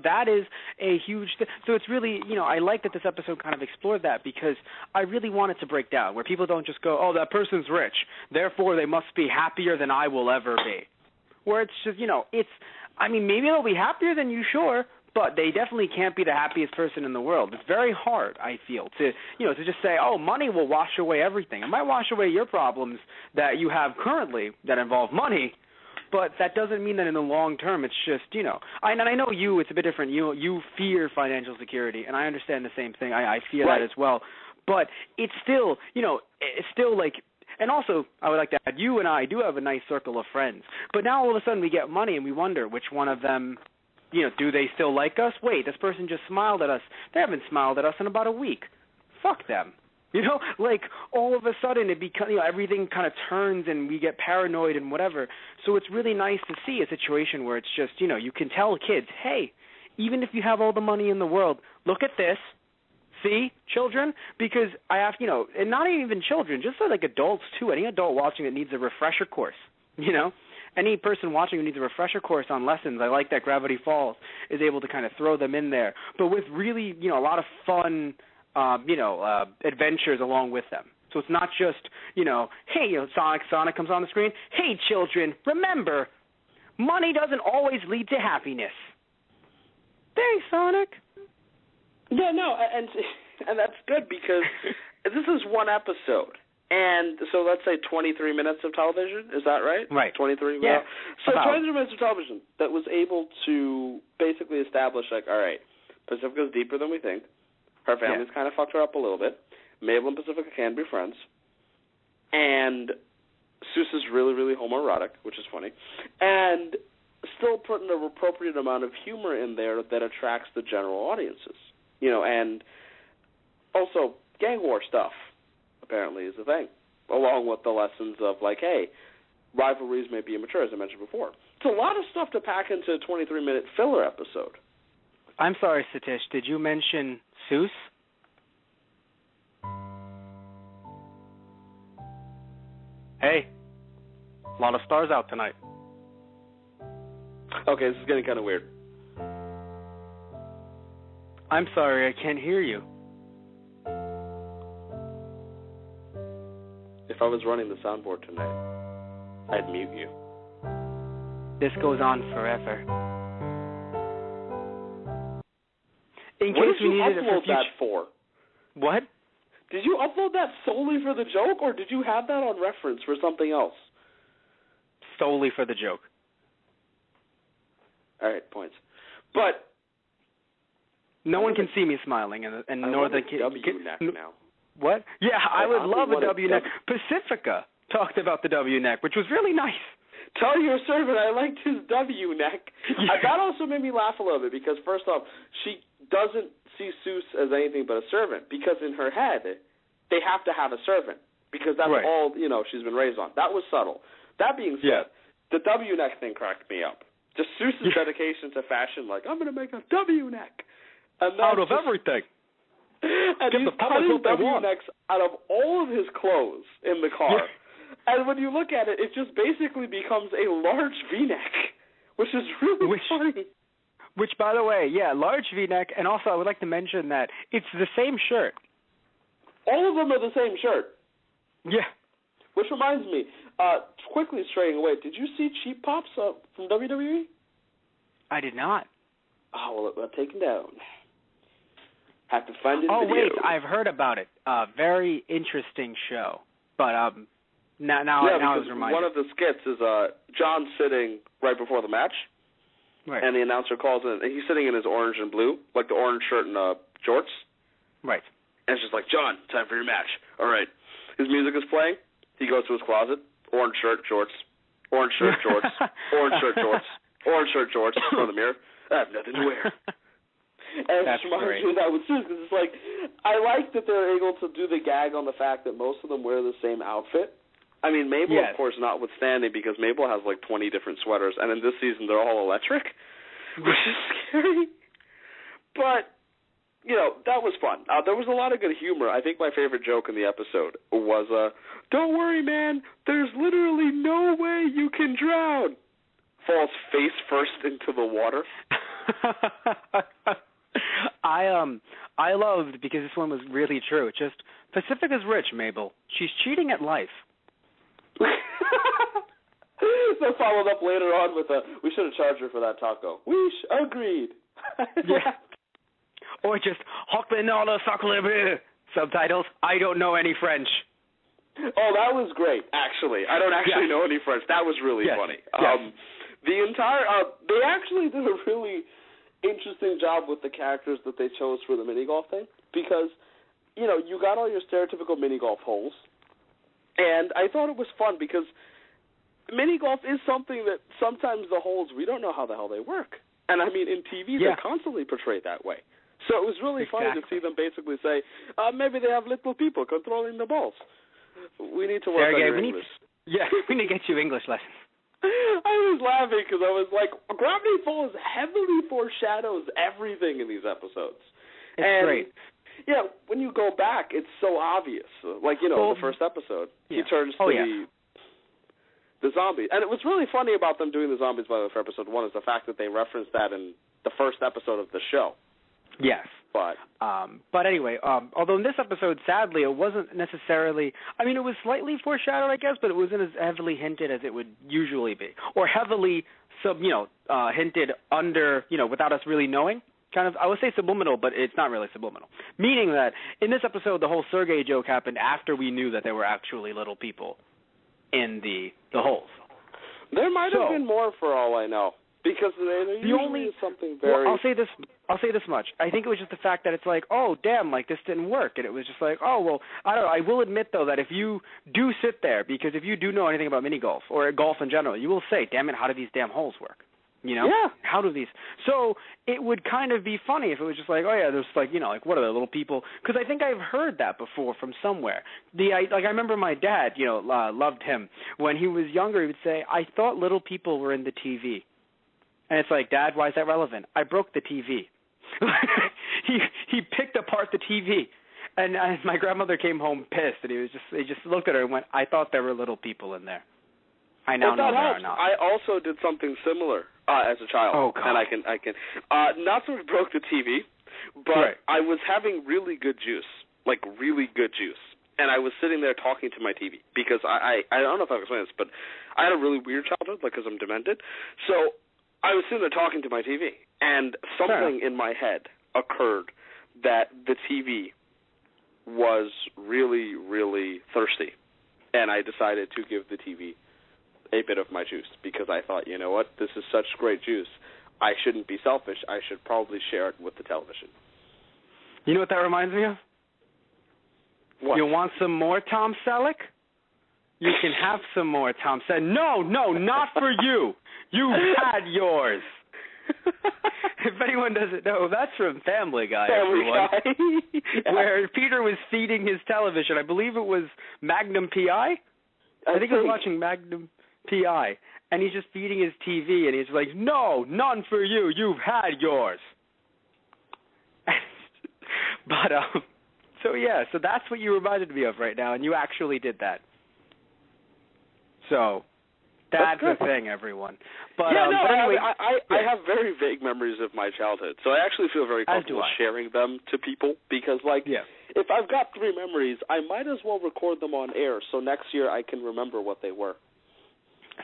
B: That is a huge thing. So it's really, I like that this episode kind of explored that, because I really want it to break down, where people don't just go, that person's rich, therefore they must be happier than I will ever be. Where it's just, maybe they'll be happier than you, sure, but they definitely can't be the happiest person in the world. It's very hard, I feel, to just say, money will wash away everything. It might wash away your problems that you have currently that involve money, but that doesn't mean that in the long term it's just, and I know it's a bit different. You fear financial security, and I understand the same thing. I fear that as well. But it's still, it's still and also I would like to add, you and I do have a nice circle of friends. But now all of a sudden we get money and we wonder which one of them, do they still like us? Wait, this person just smiled at us. They haven't smiled at us in about a week. Fuck them. All of a sudden it becomes, everything kind of turns and we get paranoid and whatever. So it's really nice to see a situation where it's just, you can tell kids, hey, even if you have all the money in the world, look at this. See, children? Because I have, and not even children, just adults too. Any adult watching it needs a refresher course, Any person watching who needs a refresher course on lessons, I like that Gravity Falls is able to kind of throw them in there. But with really, a lot of fun adventures along with them. So it's not just, hey, Sonic comes on the screen. Hey, children, remember, money doesn't always lead to happiness. Thanks, Sonic.
C: Yeah, no, and that's good, because this is one episode. And so let's say 23 minutes of television, is that right?
B: Right.
C: 23 minutes?
B: Yeah.
C: So 23 minutes of television that was able to basically establish, all right, Pacifica's deeper than we think. Her family's kind of fucked her up a little bit. Mabel and Pacifica can be friends. And Seuss is really, really homoerotic, which is funny. And still put an appropriate amount of humor in there that attracts the general audiences. And also gang war stuff apparently is a thing, along with the lessons of hey, rivalries may be immature, as I mentioned before. It's a lot of stuff to pack into a 23-minute filler episode.
B: I'm sorry, Satish, did you mention Seuss? Hey, a lot of stars out tonight.
C: Okay, this is getting kind of weird.
B: I'm sorry, I can't hear you.
C: If I was running the soundboard tonight, I'd mute you.
B: This goes on forever. In
C: what
B: case
C: did
B: we
C: you
B: needed it for
C: upload
B: future...
C: that for?
B: What?
C: Did you upload that solely for the joke, or did you have that on reference for something else?
B: Solely for the joke.
C: All right, points. But
B: no one can see me smiling, and nor the kid.
C: W-neck now.
B: What? Yeah, I would love a W-neck.
C: W.
B: Pacifica talked about the W-neck, which was really nice.
C: Tell your servant I liked his W-neck.
B: Yeah.
C: That also made me laugh a little bit because, first off, she doesn't see Seuss as anything but a servant because in her head they have to have a servant because that's
B: right.
C: all she's been raised on. That was subtle. That being said, the W-neck thing cracked me up. Just Seuss's dedication to fashion, I'm going to make a W-neck. And
B: out of everything.
C: And he's cutting W-necks out of all of his clothes in the car. Yeah. And when you look at it, it just basically becomes a large V-neck, which is really funny.
B: Which, by the way, large V-neck, and also I would like to mention that it's the same shirt.
C: All of them are the same shirt.
B: Yeah.
C: Which reminds me, quickly straying away, did you see Cheap Pops from WWE?
B: I did not.
C: Oh, well, it got taken down. Have to find it.
B: Oh,
C: video.
B: wait, I've heard about it. Very interesting show. But now I was reminded.
C: One of the skits is John sitting right before the match,
B: right.
C: And the announcer calls in, and he's sitting in his orange and blue, like the orange shirt and jorts.
B: Right.
C: And it's just like, John, time for your match. All right. His music is playing. He goes to his closet. Orange shirt, jorts. Orange shirt, jorts. Orange shirt, jorts. Orange shirt, jorts. In front of the mirror. I have nothing to wear. And
B: That's
C: it reminds
B: great.
C: me of that with Seuss, because it's I like that they're able to do the gag on the fact that most of them wear the same outfit. I mean, Mabel,
B: yes.
C: of course, notwithstanding, because Mabel has 20 different sweaters, and in this season they're all electric, which is scary. But, that was fun. There was a lot of good humor. I think my favorite joke in the episode was, don't worry, man, there's literally no way you can drown. Falls face first into the water.
B: I loved, because this one was really true, just, Pacifica's rich, Mabel. She's cheating at life.
C: So followed up later on with we should have charged her for that taco. Agreed.
B: Yeah. Or just, subtitles, I don't know any French.
C: Oh, that was great, actually. I don't actually know any French. That was really funny.
B: Yes.
C: The entire, they actually did a really interesting job with the characters that they chose for the mini golf thing because, you got all your stereotypical mini golf holes, and I thought it was fun because mini golf is something that sometimes the holes, we don't know how the hell they work. And I mean, in TV, they're constantly portrayed that way. So it was really funny to see them basically say, maybe they have little people controlling the balls. We need to work on your English.
B: We need to get you English lessons.
C: I was laughing because I was like, Gravity Falls heavily foreshadows everything in these episodes.
B: It's great.
C: Yeah, when you go back, it's so obvious. The first episode, he turns to the zombies. And it was really funny about them doing the zombies, by the way, for episode 1, is the fact that they referenced that in the first episode of the show.
B: Yes. But anyway, although in this episode, sadly, it wasn't necessarily, I mean, it was slightly foreshadowed, I guess, but it wasn't as heavily hinted as it would usually be. Or heavily, hinted under, without us really knowing. Kind of, I would say subliminal, but it's not really subliminal. Meaning that in this episode, the whole Sergei joke happened after we knew that there were actually little people in the holes.
C: There might have been more, for all I know, because there usually is something very.
B: Well, I'll say this much. I think it was just the fact that it's like, oh damn, this didn't work, and it was just like, oh well, I don't know. I will admit though that if you do sit there, because if you do know anything about mini golf or golf in general, you will say, damn it, how do these damn holes work? You know?
C: Yeah.
B: How do these? So it would kind of be funny if it was just like, oh yeah, there's like, you know, like what are the little people? Because I think I've heard that before from somewhere. I remember my dad, you know, loved him when he was younger. He would say, I thought little people were in the TV, and it's like, Dad, why is that relevant? I broke the TV. he picked apart the TV, and my grandmother came home pissed, and he just looked at her and went, I thought there were little people in there. I now know there are not.
C: I also did something similar as a child.
B: Oh, God.
C: And I can not that we broke the TV, but
B: right.
C: I was having really good juice, like really good juice. And I was sitting there talking to my TV because I don't know if I've explained this, but I had a really weird childhood, like, because I'm demented. So I was sitting there talking to my TV, and something in my head occurred that the TV was really, really thirsty. And I decided to give the TV a bit of my juice because I thought, you know what, this is such great juice. I shouldn't be selfish. I should probably share it with the television.
B: You know what that reminds me of?
C: What?
B: You want some more Tom Selleck? You can have some more Tom Selleck. No, not for you. You had yours. If anyone doesn't know, that's from Family Guy, everyone.
C: Yeah.
B: Where Peter was feeding his television. I believe it was Magnum P.I. I think he was watching Magnum P.I. And he's just feeding his TV, and he's like, no, none for you. You've had yours. But, so that's what you reminded me of right now, and you actually did that. So that's the thing, everyone. But, but anyway,
C: I have very vague memories of my childhood, so I actually feel very comfortable sharing them to people because, like, if I've got 3 memories, I might as well record them on air so next year I can remember what they were.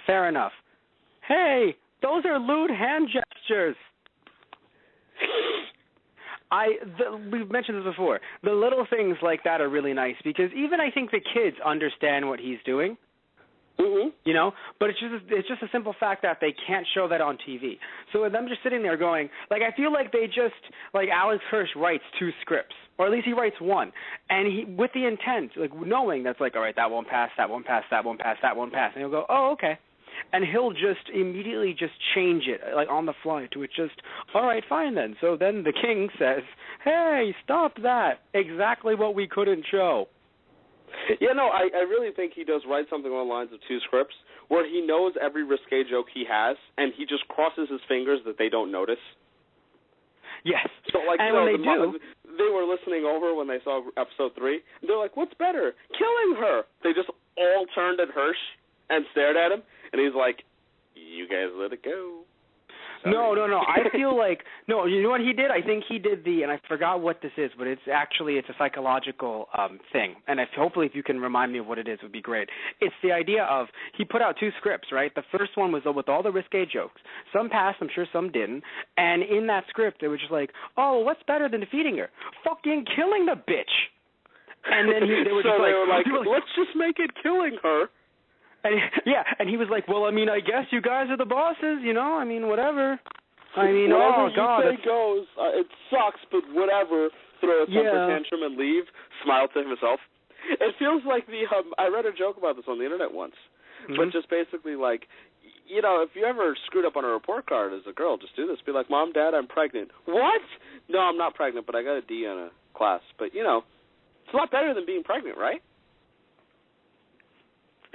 B: Fair enough. Hey, those are lewd hand gestures. We've mentioned this before. The little things like that are really nice because even I think the kids understand what he's doing.
C: Mm-hmm.
B: You know, but it's just a simple fact that they can't show that on TV. So with them just sitting there going, like, I feel like they just, like, Alex Hirsch writes 2 scripts, or at least he writes 1, and he, with the intent, like, knowing that's like, all right, that won't pass, that won't pass, that won't pass, that won't pass, and he'll go, oh, okay. And he'll just immediately just change it, like on the fly, to it just, all right, fine then. So then the king says, hey, stop that. Exactly what we couldn't show.
C: Yeah, no, I really think he does write something along the lines of 2 scripts where he knows every risque joke he has, and he just crosses his fingers that they don't notice.
B: Yes.
C: So, like,
B: and when
C: they were listening over when they saw episode 3, and they're like, what's better, killing her? They just all turned at Hirsch and stared at him, and he's like, you guys let it go. Sorry.
B: No. I feel like, no, you know what he did? I think he did and I forgot what this is, but it's a psychological thing. And hopefully if you can remind me of what it is, it would be great. It's the idea of, he put out 2 scripts, right? The first one was with all the risque jokes. Some passed, I'm sure some didn't. And in that script, it was just like, oh, what's better than defeating her? Fucking killing the bitch. And then they were just like,
C: let's just make it killing her.
B: And he was like, well, I mean, I guess you guys are the bosses, you know? I mean, whatever. I mean,
C: whatever
B: oh, God.
C: you say goes. It sucks, but whatever. Throw a temper tantrum and leave. Smile to himself. It feels like I read a joke about this on the internet once, but just basically like, you know, if you ever screwed up on a report card as a girl, just do this. Be like, Mom, Dad, I'm pregnant. What? No, I'm not pregnant, but I got a D on a class. But, you know, it's a lot better than being pregnant, right?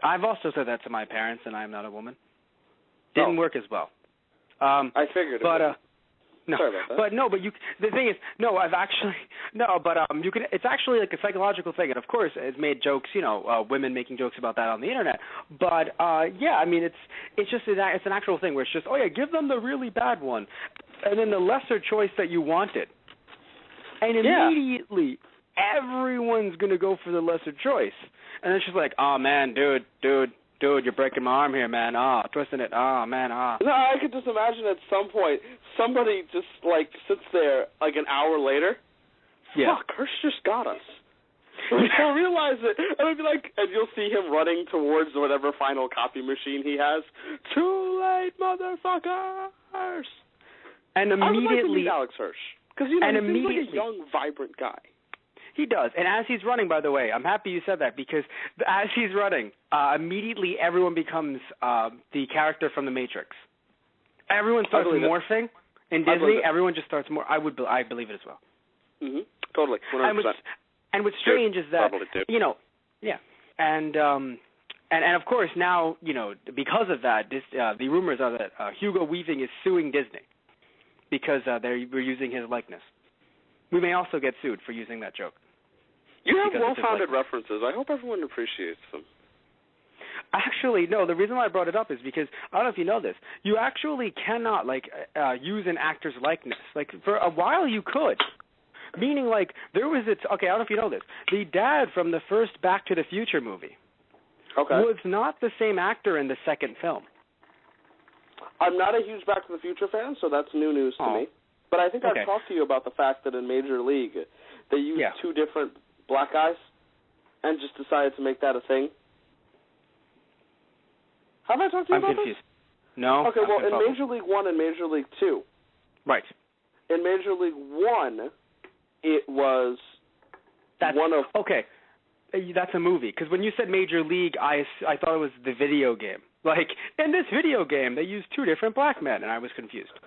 B: I've also said that to my parents, and I'm not a woman. Didn't work as well.
C: I figured it.
B: But no,
C: sorry about that.
B: But the thing is, you can. It's actually like a psychological thing, and of course, it's made jokes. You know, women making jokes about that on the internet. But yeah, I mean, it's just it's an actual thing where it's just, oh yeah, give them the really bad one, and then the lesser choice that you wanted, and immediately everyone's gonna go for the lesser choice. And it's just like, oh, man, dude, you're breaking my arm here, man. Oh, twisting it. Oh, man,
C: No, I could just imagine at some point somebody just, like, sits there, like, an hour later.
B: Yeah.
C: Fuck, Hirsch just got us. He'll realize it. And it'll be like, and you'll see him running towards whatever final copy machine he has. Too late, motherfuckers.
B: And immediately.
C: I would like to meet Alex Hirsch. Because, you know, he seems like a young, vibrant guy.
B: He does. And as he's running, by the way, I'm happy you said that because as he's running, immediately everyone becomes the character from The Matrix. Everyone starts morphing in Disney. Everyone just starts more. I believe it as well.
C: Mhm. Totally. 100%.
B: And what's strange is that and of course now because of that, the rumors are that Hugo Weaving is suing Disney because they were using his likeness. We may also get sued for using that joke.
C: You have well-founded references. I hope everyone appreciates them.
B: Actually, no. The reason why I brought it up is because I don't know if you know this. You actually cannot use an actor's likeness. Like for a while, you could. Meaning, there was okay. I don't know if you know this. The dad from the first Back to the Future movie was not the same actor in the second film.
C: I'm not a huge Back to the Future fan, so that's new news to me. But I think I've talked to you about the fact that in Major League, they used two different black guys and just decided to make that a thing. Have I talked to you about
B: confused.
C: This?
B: No.
C: Okay, well, in Major League 1 and Major League 2.
B: Right.
C: In Major League 1, it was
B: Okay, that's a movie. Because when you said Major League, I thought it was the video game. In this video game, they used two different black men, and I was confused.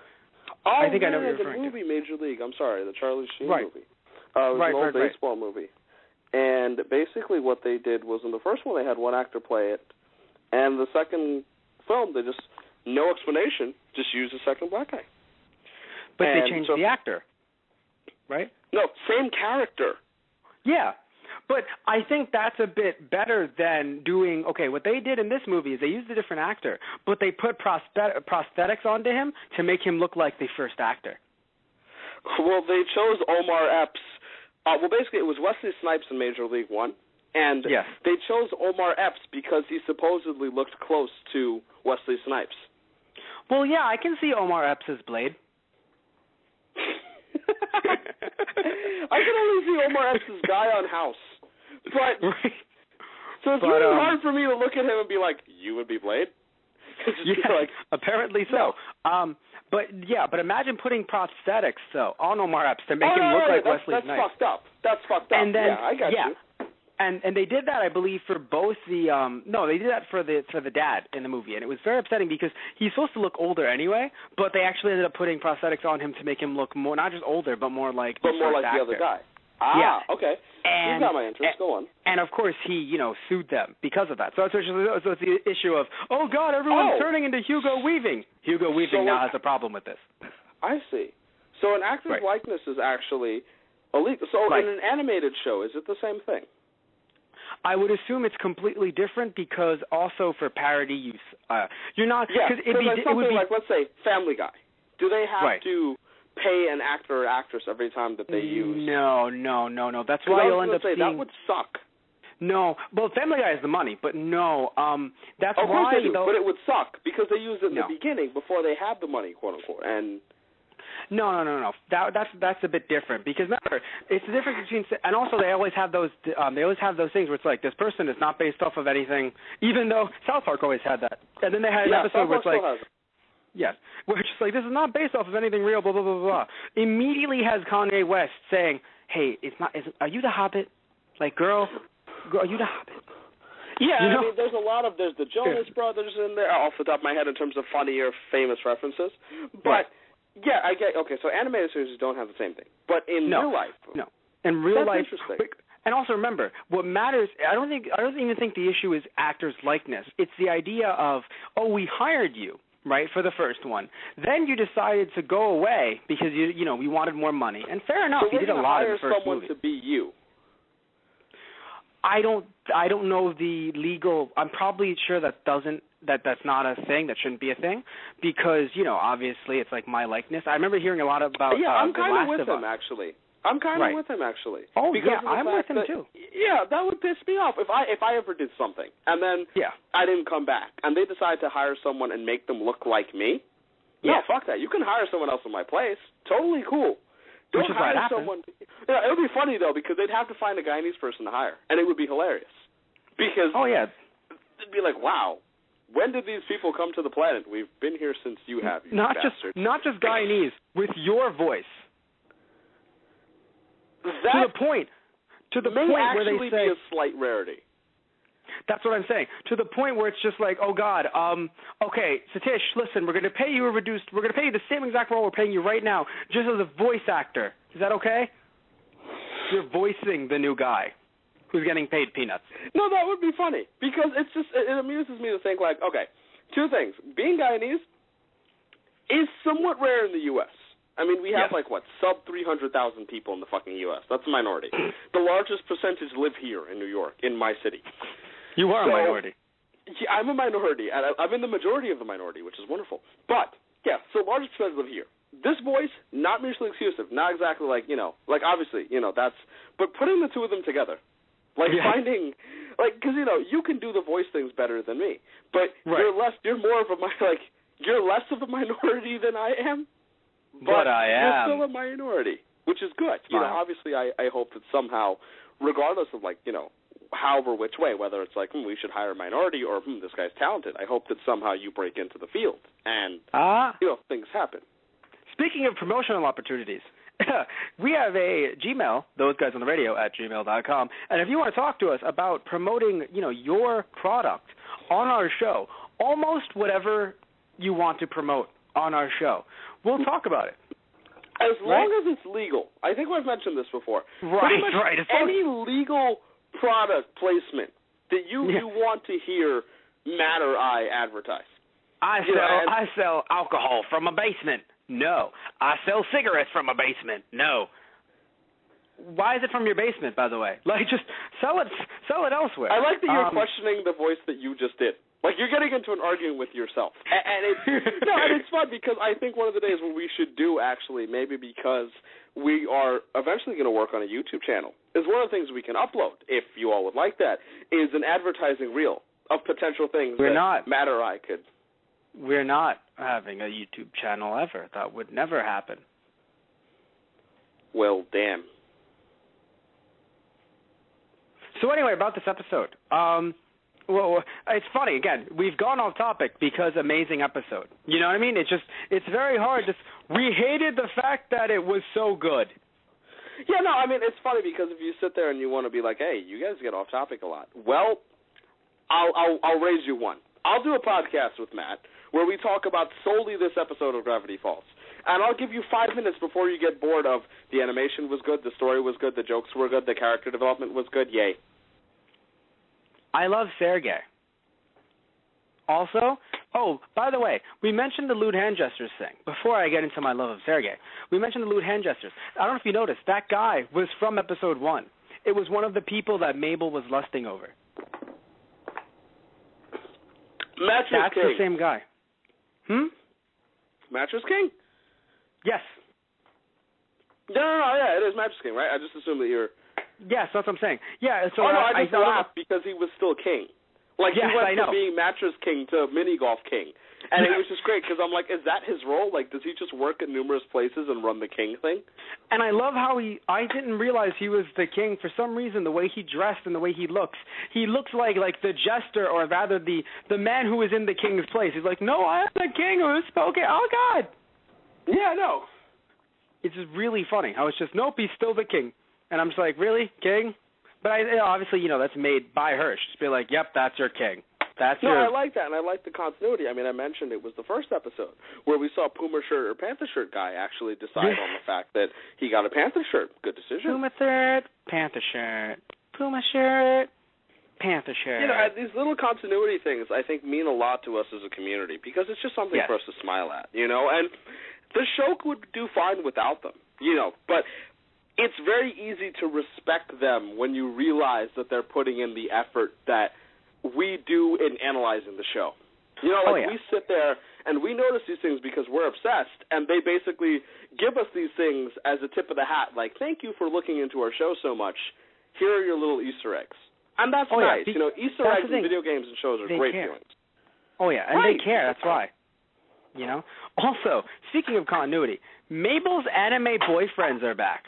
B: I think I know what you're referring
C: to. The movie Major League. I'm sorry, the Charlie Sheen movie. It was an old baseball movie. And basically what they did was in the first one, they had one actor play it. And the second film, they just, no explanation, just used a second black guy.
B: But they changed the actor, right?
C: No, same character.
B: Yeah, but I think that's a bit better than doing, what they did in this movie is they used a different actor, but they put prosthetics onto him to make him look like the first actor.
C: Well, they chose Omar Epps. Basically, it was Wesley Snipes in Major League 1. And they chose Omar Epps because he supposedly looked close to Wesley Snipes.
B: Well, yeah, I can see Omar Epps as Blade.
C: I can only see Omar Epps as Guy on House. But so it's really hard for me to look at him and be like, you would be Blade?
B: Apparently so. But imagine putting prosthetics on Omar Epps to make him look like Wesley Snipes.
C: That's fucked up. That's fucked up.
B: And then,
C: I got you.
B: And they did that, I believe, for both the they did that for the dad in the movie, and it was very upsetting because he's supposed to look older anyway, but they actually ended up putting prosthetics on him to make him look more not just older, but more like the
C: other guy. Okay. You got my interest. Go on.
B: And of course he sued them because of that. So it's the issue of God, everyone's turning into Hugo Weaving. Hugo Weaving now has a problem with this.
C: I see. So an actor's likeness is actually illegal. So in an animated show, is it the same thing?
B: I would assume it's completely different because also for parody use, you're not.
C: Because it would be like, let's say, Family Guy. Do they have to pay an actor or actress every time that they use?
B: No. That's why you'll end up seeing.
C: That would suck.
B: No, well, Family Guy has the money, but no. That's
C: of
B: why.
C: Course they do, but it would suck because they used it in the beginning before they had the money, quote unquote, and.
B: No. That's a bit different because remember, it's the difference between and also they always have those things where it's like this person is not based off of anything, even though South Park always had that, and then they had an episode where it's like where it's just like this is not based off of anything real, blah blah blah blah. Immediately has Kanye West saying, "Hey, are you the Hobbit? Like, girl, are you the Hobbit?"
C: Yeah, I mean, there's the Jonas Brothers in there off the top of my head in terms of funny or famous references, but. Yeah, I get. Okay, so animated series don't have the same thing, but in real life,
B: in real life,
C: interesting.
B: And also remember, what matters. I don't even think the issue is actors' likeness. It's the idea of we hired you for the first one, then you decided to go away because we wanted more money, and fair enough, you did a lot in the first movie.
C: So to be you.
B: I don't know the legal. I'm probably sure that's not a thing. That shouldn't be a thing because obviously it's like my likeness. I remember hearing a lot about.
C: Yeah, I'm kind of with
B: him
C: actually. I'm kind of with him actually.
B: Oh yeah, I'm with him too.
C: Yeah, that would piss me off if I ever did something and then I didn't come back and they decide to hire someone and make them look like me. Yeah, fuck that. You can hire someone else in my place. Totally cool. Don't hire someone. It would be funny though because they'd have to find a Guyanese person to hire, and it would be hilarious. Because it'd be like, wow, when did these people come to the planet? We've been here since you have. You
B: not
C: bastards.
B: just Guyanese with your voice. To the point
C: may
B: where they
C: actually
B: say
C: be a slight rarity.
B: That's what I'm saying. To the point where it's just like, oh God, okay, Satish, listen, we're going to pay you the same exact role we're paying you right now, just as a voice actor. Is that okay? You're voicing the new guy who's getting paid peanuts.
C: No, that would be funny because it amuses me to think like, okay, two things. Being Guyanese is somewhat rare in the U.S. I mean, we have sub 300,000 people in the fucking U.S. That's a minority. The largest percentage live here in New York, in my city.
B: You are a minority.
C: Yeah, I'm a minority, and I'm in the majority of the minority, which is wonderful. But, yeah, so largest percentage live here. This voice, not mutually exclusive, not exactly like, obviously, that's, but putting the two of them together, finding, because, you can do the voice things better than me, but you're less of a minority than I am. But I am. You're still a minority, which is good. Obviously, I hope that somehow, regardless of, however which way, whether it's we should hire a minority or, this guy's talented, I hope that somehow you break into the field and, things happen.
B: Speaking of promotional opportunities, we have a Gmail, thoseguysonthe.radio@gmail.com, and if you want to talk to us about promoting, your product on our show, almost whatever you want to promote on our show, we'll talk about it.
C: As long as it's legal. I think I've mentioned this before.
B: Right.
C: Any legal product placement that you want to hear Matt or I advertise.
B: I sell alcohol from a basement. No. I sell cigarettes from a basement. No. Why is it from your basement, by the way? Just sell it elsewhere.
C: I like that you're questioning the voice that you just did. You're getting into an argument with yourself. And it's fun because I think one of the days what we should do, actually, maybe because we are eventually going to work on a YouTube channel, is one of the things we can upload, if you all would like that, is an advertising reel of potential things Matt or I could.
B: We're not having a YouTube channel ever. That would never happen.
C: Well, damn.
B: So anyway, about this episode. Well, it's funny, again, we've gone off topic because amazing episode. You know what I mean? It's very hard. We hated the fact that it was so good.
C: Yeah, no, I mean, it's funny because if you sit there and you want to be like, hey, you guys get off topic a lot. Well, I'll raise you one. I'll do a podcast with Matt where we talk about solely this episode of Gravity Falls. And I'll give you 5 minutes before you get bored of the animation was good, the story was good, the jokes were good, the character development was good, yay.
B: I love Sergei. Also, by the way, we mentioned the lewd hand gestures thing. Before I get into my love of Sergei, we mentioned the lewd hand gestures. I don't know if you noticed, that guy was from episode 1. It was one of the people that Mabel was lusting over.
C: Mattress King.
B: That's the same guy.
C: Mattress King?
B: Yes.
C: No, yeah, it is Mattress King, right? I just assumed that you're...
B: Yes, that's what I'm saying. Yeah, so
C: I just laughed because he was still king. He went from being Mattress King to Mini Golf King. And it was just great because I'm like, is that his role? Does he just work at numerous places and run the king thing?
B: And I love how I didn't realize he was the king for some reason, the way he dressed and the way he looks. He looks like the jester, or rather the man who was in the king's place. He's like, no, I'm the king who spoke it. Oh, God.
C: Yeah, no.
B: It's just really funny how it's just, nope, he's still the king. And I'm just like, really, king? But obviously, that's made by Hirsch. Just be like, yep, that's your king.
C: I like that, and I like the continuity. I mean, I mentioned it was the first episode where we saw Puma shirt or Panther shirt guy actually decide on the fact that he got a Panther shirt. Good decision.
B: Puma shirt, Panther shirt, Puma shirt, Panther shirt.
C: These little continuity things I think mean a lot to us as a community because it's just something for us to smile at, and the show would do fine without them, but it's very easy to respect them when you realize that they're putting in the effort that we do in analyzing the show. We sit there and we notice these things because we're obsessed, and they basically give us these things as a tip of the hat, like, thank you for looking into our show so much. Here are your little Easter eggs. And that's nice. Easter eggs in video games and shows are great feelings.
B: Oh, yeah, and they care. That's why. Also, speaking of continuity, Mabel's anime boyfriends are back.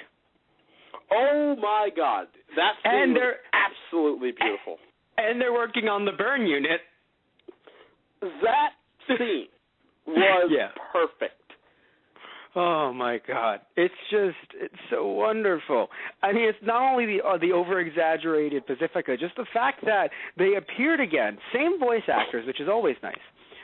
C: Oh, my God. That scene was absolutely beautiful.
B: And they're working on the burn unit.
C: That scene was perfect.
B: Oh my God! It's so wonderful. I mean, it's not only the over-exaggerated Pacifica, just the fact that they appeared again, same voice actors, which is always nice.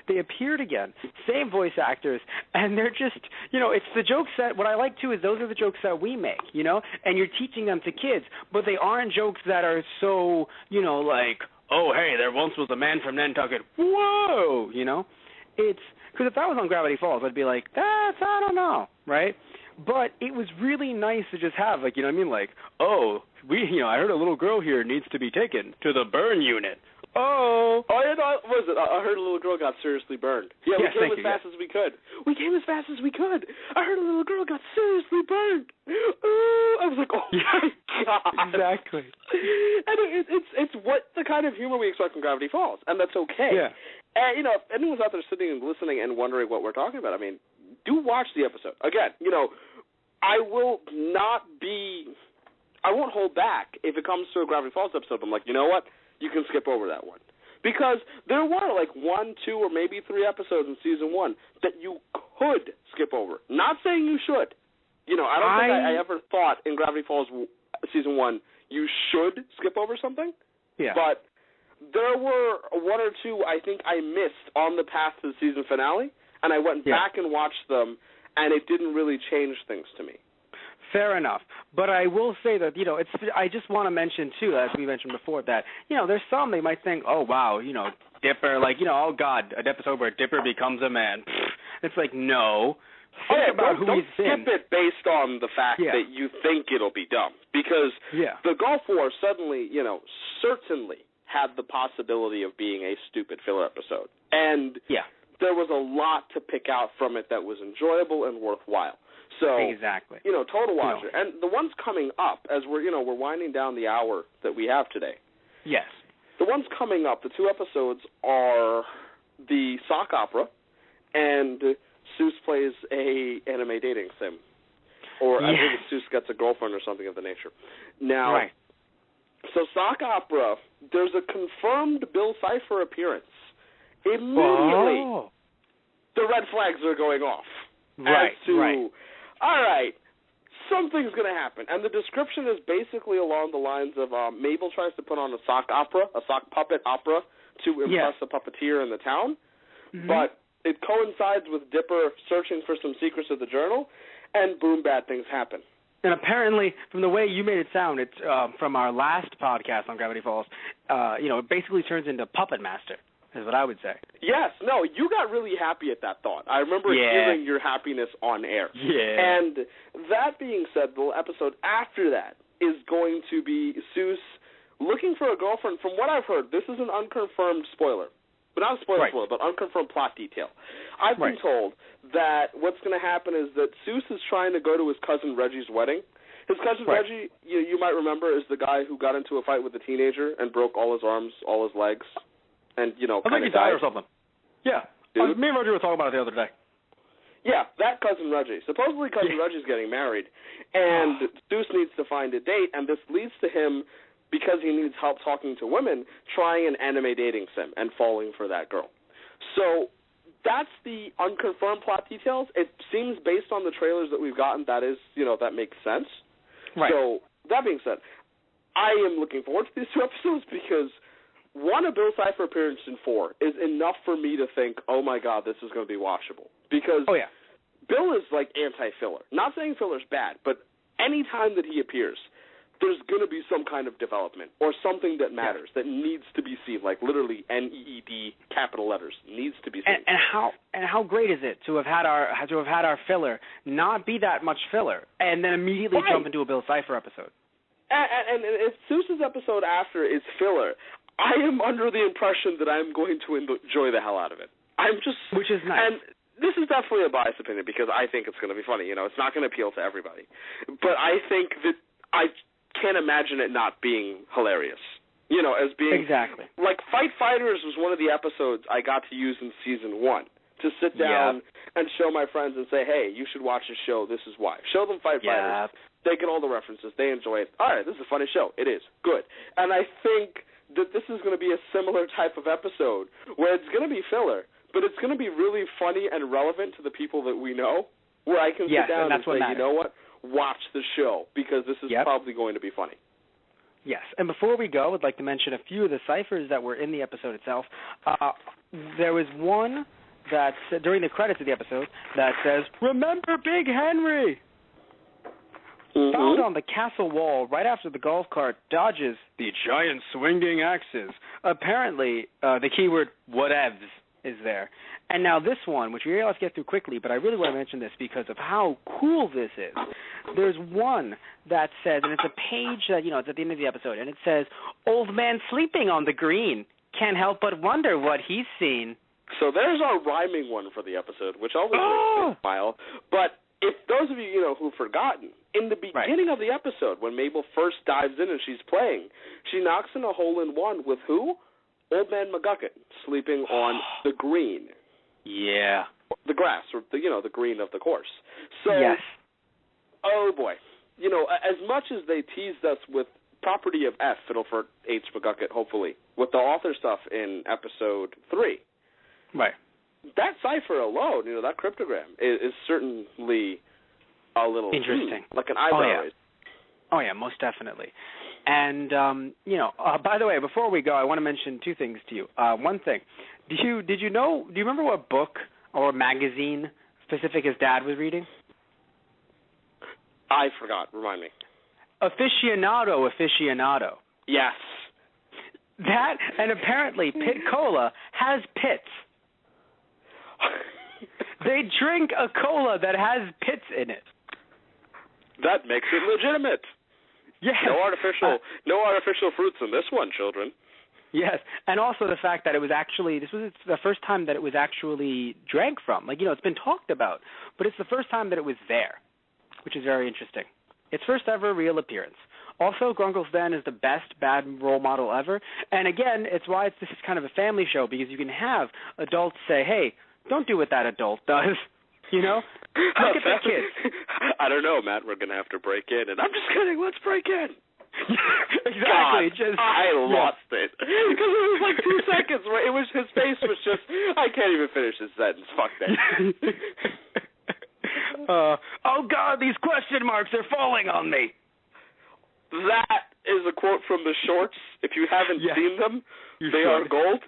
B: They appeared again, same voice actors, and they're just, it's the jokes that, what I like too is those are the jokes that we make, and you're teaching them to kids, but they aren't jokes that are so, like, oh, hey, there once was a man from Nantucket, whoa, It's, because if that was on Gravity Falls, I'd be like, I don't know, right? But it was really nice to just have, like, like, oh, I heard a little girl here needs to be taken to the burn unit. Oh,
C: yeah, no, what was it? I heard a little girl got seriously burned. Yeah, we came as fast as we could. We came as fast as we could. I heard a little girl got seriously burned. Ooh, I was like, oh my God.
B: Exactly.
C: And it's what the kind of humor we expect from Gravity Falls, and that's okay.
B: Yeah.
C: And, if anyone's out there sitting and listening and wondering what we're talking about, I mean, do watch the episode. Again, I won't hold back if it comes to a Gravity Falls episode. I'm like, you know what? You can skip over that one. Because there were like 1, 2, or maybe 3 episodes in season 1 that you could skip over. Not saying you should. I don't think I ever thought in Gravity Falls season 1 you should skip over something.
B: Yeah.
C: But there were 1 or 2 I think I missed on the path to the season finale, and I went back and watched them, and it didn't really change things to me.
B: Fair enough. But I will say that, I just want to mention, too, as we mentioned before, that, there's some they might think, oh, wow, Dipper, like, oh, God, an episode where Dipper becomes a man. It's like, no. Think about who he's been.
C: Don't skip it based on the fact that you think it'll be dumb. Because the Gulf War suddenly, certainly had the possibility of being a stupid filler episode. And there was a lot to pick out from it that was enjoyable and worthwhile. So,
B: exactly.
C: Total Watcher. And the ones coming up, as we're winding down the hour that we have today.
B: Yes.
C: The ones coming up, the 2 episodes are the sock opera and Seuss plays a anime dating sim. Or I believe Seuss gets a girlfriend or something of the nature. Now, so sock opera, there's a confirmed Bill Cipher appearance. Immediately, the red flags are going off. All right, something's going to happen. And the description is basically along the lines of Mabel tries to put on a sock puppet opera to impress a puppeteer in the town. Mm-hmm. But it coincides with Dipper searching for some secrets of the journal, and boom, bad things happen.
B: And apparently, from the way you made it sound, it's from our last podcast on Gravity Falls, it basically turns into Puppet Master, is what I would say.
C: Yes. No, you got really happy at that thought. I remember hearing your happiness on air.
B: Yeah.
C: And that being said, the episode after that is going to be Seuss looking for a girlfriend. From what I've heard, this is an unconfirmed spoiler. But not a spoiler, but unconfirmed plot detail. I've been told that what's going to happen is that Seuss is trying to go to his cousin Reggie's wedding. His cousin Reggie, you might remember, is the guy who got into a fight with a teenager and broke all his arms, all his legs. And,
B: I think he died or something. Yeah. Me and Reggie were talking about it the other day.
C: Yeah, that cousin Reggie. Supposedly cousin Reggie's getting married, and Seuss needs to find a date, and this leads to him, because he needs help talking to women, trying an anime dating sim and falling for that girl. So that's the unconfirmed plot details. It seems based on the trailers that we've gotten, that is, that makes sense. Right. So that being said, I am looking forward to these 2 episodes because a Bill Cipher appearance in 4 is enough for me to think, oh, my God, this is going to be watchable. Because Bill is like anti-filler. Not saying filler's bad, but any time that he appears, there's going to be some kind of development or something that matters that needs to be seen, like literally NEED capital letters needs to be seen.
B: And how great is it to have had our filler not be that much filler and then immediately jump into a Bill Cipher episode?
C: And if Seuss's episode after is filler, I am under the impression that I'm going to enjoy the hell out of it.
B: Which is nice.
C: And this is definitely a biased opinion because I think it's going to be funny. It's not going to appeal to everybody. But I think that I can't imagine it not being hilarious. As being...
B: Exactly.
C: Like, Fight Fighters was one of the episodes I got to use in season 1 to sit down and show my friends and say, hey, you should watch this show. This is why. Show them Fight Fighters. They get all the references. They enjoy it. All right, this is a funny show. It is. Good. And I think that this is going to be a similar type of episode where it's going to be filler, but it's going to be really funny and relevant to the people that we know. where I can sit down and say,
B: you
C: know what, watch the show, because this is probably going to be funny.
B: Yes, and before we go, I'd like to mention a few of the ciphers that were in the episode itself. There was one that, during the credits of the episode, that says, "Remember Big Henry!" Found on the castle wall right after the golf cart dodges the giant swinging axes. Apparently, the keyword "whatevs" is there. And now this one, which we realize get through quickly, but I really want to mention this because of how cool this is. There's one that says, and it's a page that, it's at the end of the episode, and it says, "Old man sleeping on the green. Can't help but wonder what he's seen."
C: So there's our rhyming one for the episode, which always makes me smile. But if those of you, who've forgotten, in the beginning of the episode, when Mabel first dives in and she's playing, she knocks in a hole-in-one with who? Old Man McGucket, sleeping on the green.
B: Yeah.
C: The grass, or the green of the course. So,
B: yes.
C: Oh boy. As much as they teased us with Property of F, Fiddleford H. McGucket, hopefully, with the author stuff in episode 3.
B: Right.
C: That cipher alone, that cryptogram, is certainly a little
B: interesting.
C: Like an eyebrow raise.
B: Oh, yeah, most definitely. And, by the way, before we go, I want to mention two things to you. One thing, do you remember what book or magazine specific his dad was reading?
C: I forgot. Remind me.
B: Aficionado.
C: Yes.
B: That, and apparently Pit Cola has pits. They drink a cola that has pits in it.
C: That makes it legitimate.
B: Yes.
C: No artificial fruits in this one, children.
B: Yes, and also the fact that it was actually, this was the first time that it was actually drank from. It's been talked about, but it's the first time that it was there, which is very interesting. Its first ever real appearance. Also, Grunkle's Den is the best bad role model ever, and again, it's why this is kind of a family show, because you can have adults say, "Hey, don't do what that adult does." Look at the kids.
C: I don't know, Matt. We're going to have to break in. And I'm just kidding. Let's break in.
B: Exactly.
C: God, I lost it. Because it was like 2 seconds where his face was just, I can't even finish this sentence. Fuck that.
B: Oh, God, these question marks are falling on me.
C: That is a quote from the shorts. If you haven't seen them, they are gold.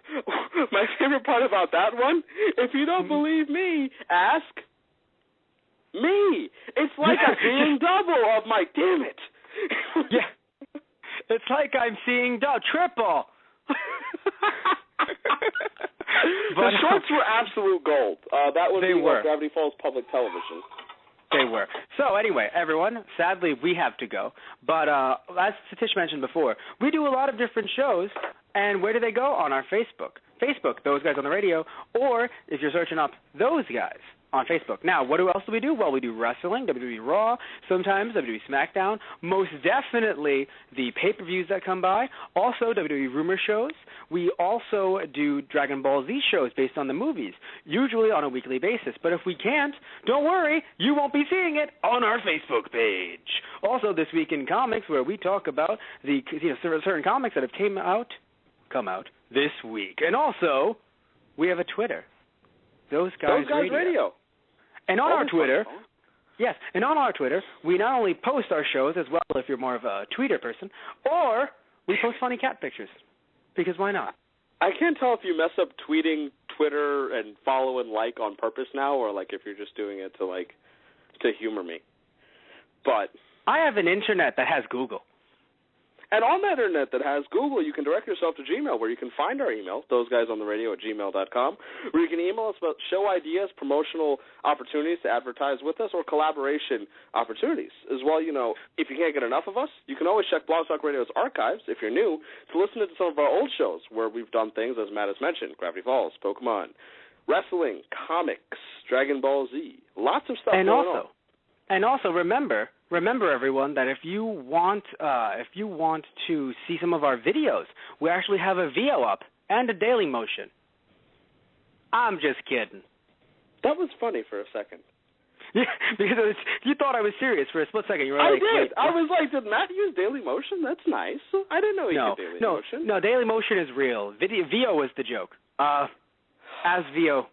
C: My favorite part about that one, if you don't believe me, ask me. It's like I'm seeing double of my, damn it.
B: Yeah. It's like I'm seeing triple.
C: The shorts were absolute gold. That would be Gravity Falls Public Television.
B: They were. So anyway, everyone, sadly we have to go. But as Satish mentioned before, we do a lot of different shows, and where do they go? On our Facebook. Facebook, Those Guys on the Radio, or if you're searching up Those Guys on Facebook. Now, what else do we do? Well, we do wrestling, WWE Raw, sometimes WWE SmackDown, most definitely the pay-per-views that come by, also WWE Rumor shows. We also do Dragon Ball Z shows based on the movies, usually on a weekly basis. But if we can't, don't worry, you won't be seeing it on our Facebook page. Also, This Week in Comics, where we talk about the certain comics that have come out this week. And also, we have a Twitter. Those Guys Radio. And on our Twitter, we not only post our shows as well, if you're more of a tweeter person, or we post funny cat pictures. Because why not?
C: I can't tell if you mess up tweeting, Twitter, and follow and like on purpose now, or like if you're just doing it to humor me. But
B: I have an internet that has Google.
C: And on that internet that has Google, you can direct yourself to Gmail, where you can find our email, thoseguysontheradio@gmail.com, where you can email us about show ideas, promotional opportunities to advertise with us, or collaboration opportunities. As well, if you can't get enough of us, you can always check Blog Talk Radio's archives, if you're new, to listen to some of our old shows, where we've done things, as Matt has mentioned, Gravity Falls, Pokemon, wrestling, comics, Dragon Ball Z, lots of stuff going on.
B: And also, remember everyone, that if you want to see some of our videos, we actually have a VO up and a Daily Motion. I'm just kidding.
C: That was funny for a second.
B: Yeah, because you thought I was serious for a split second. You were
C: I
B: like,
C: did.
B: Wait,
C: I was like, did Matt use Daily Motion? That's nice. I didn't know he did Daily Motion.
B: No, Daily Motion is real. VO was the joke. as VO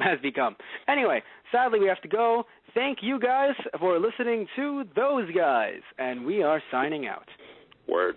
B: has become. Anyway, sadly we have to go. Thank you guys for listening to Those Guys, and we are signing out.
C: Word.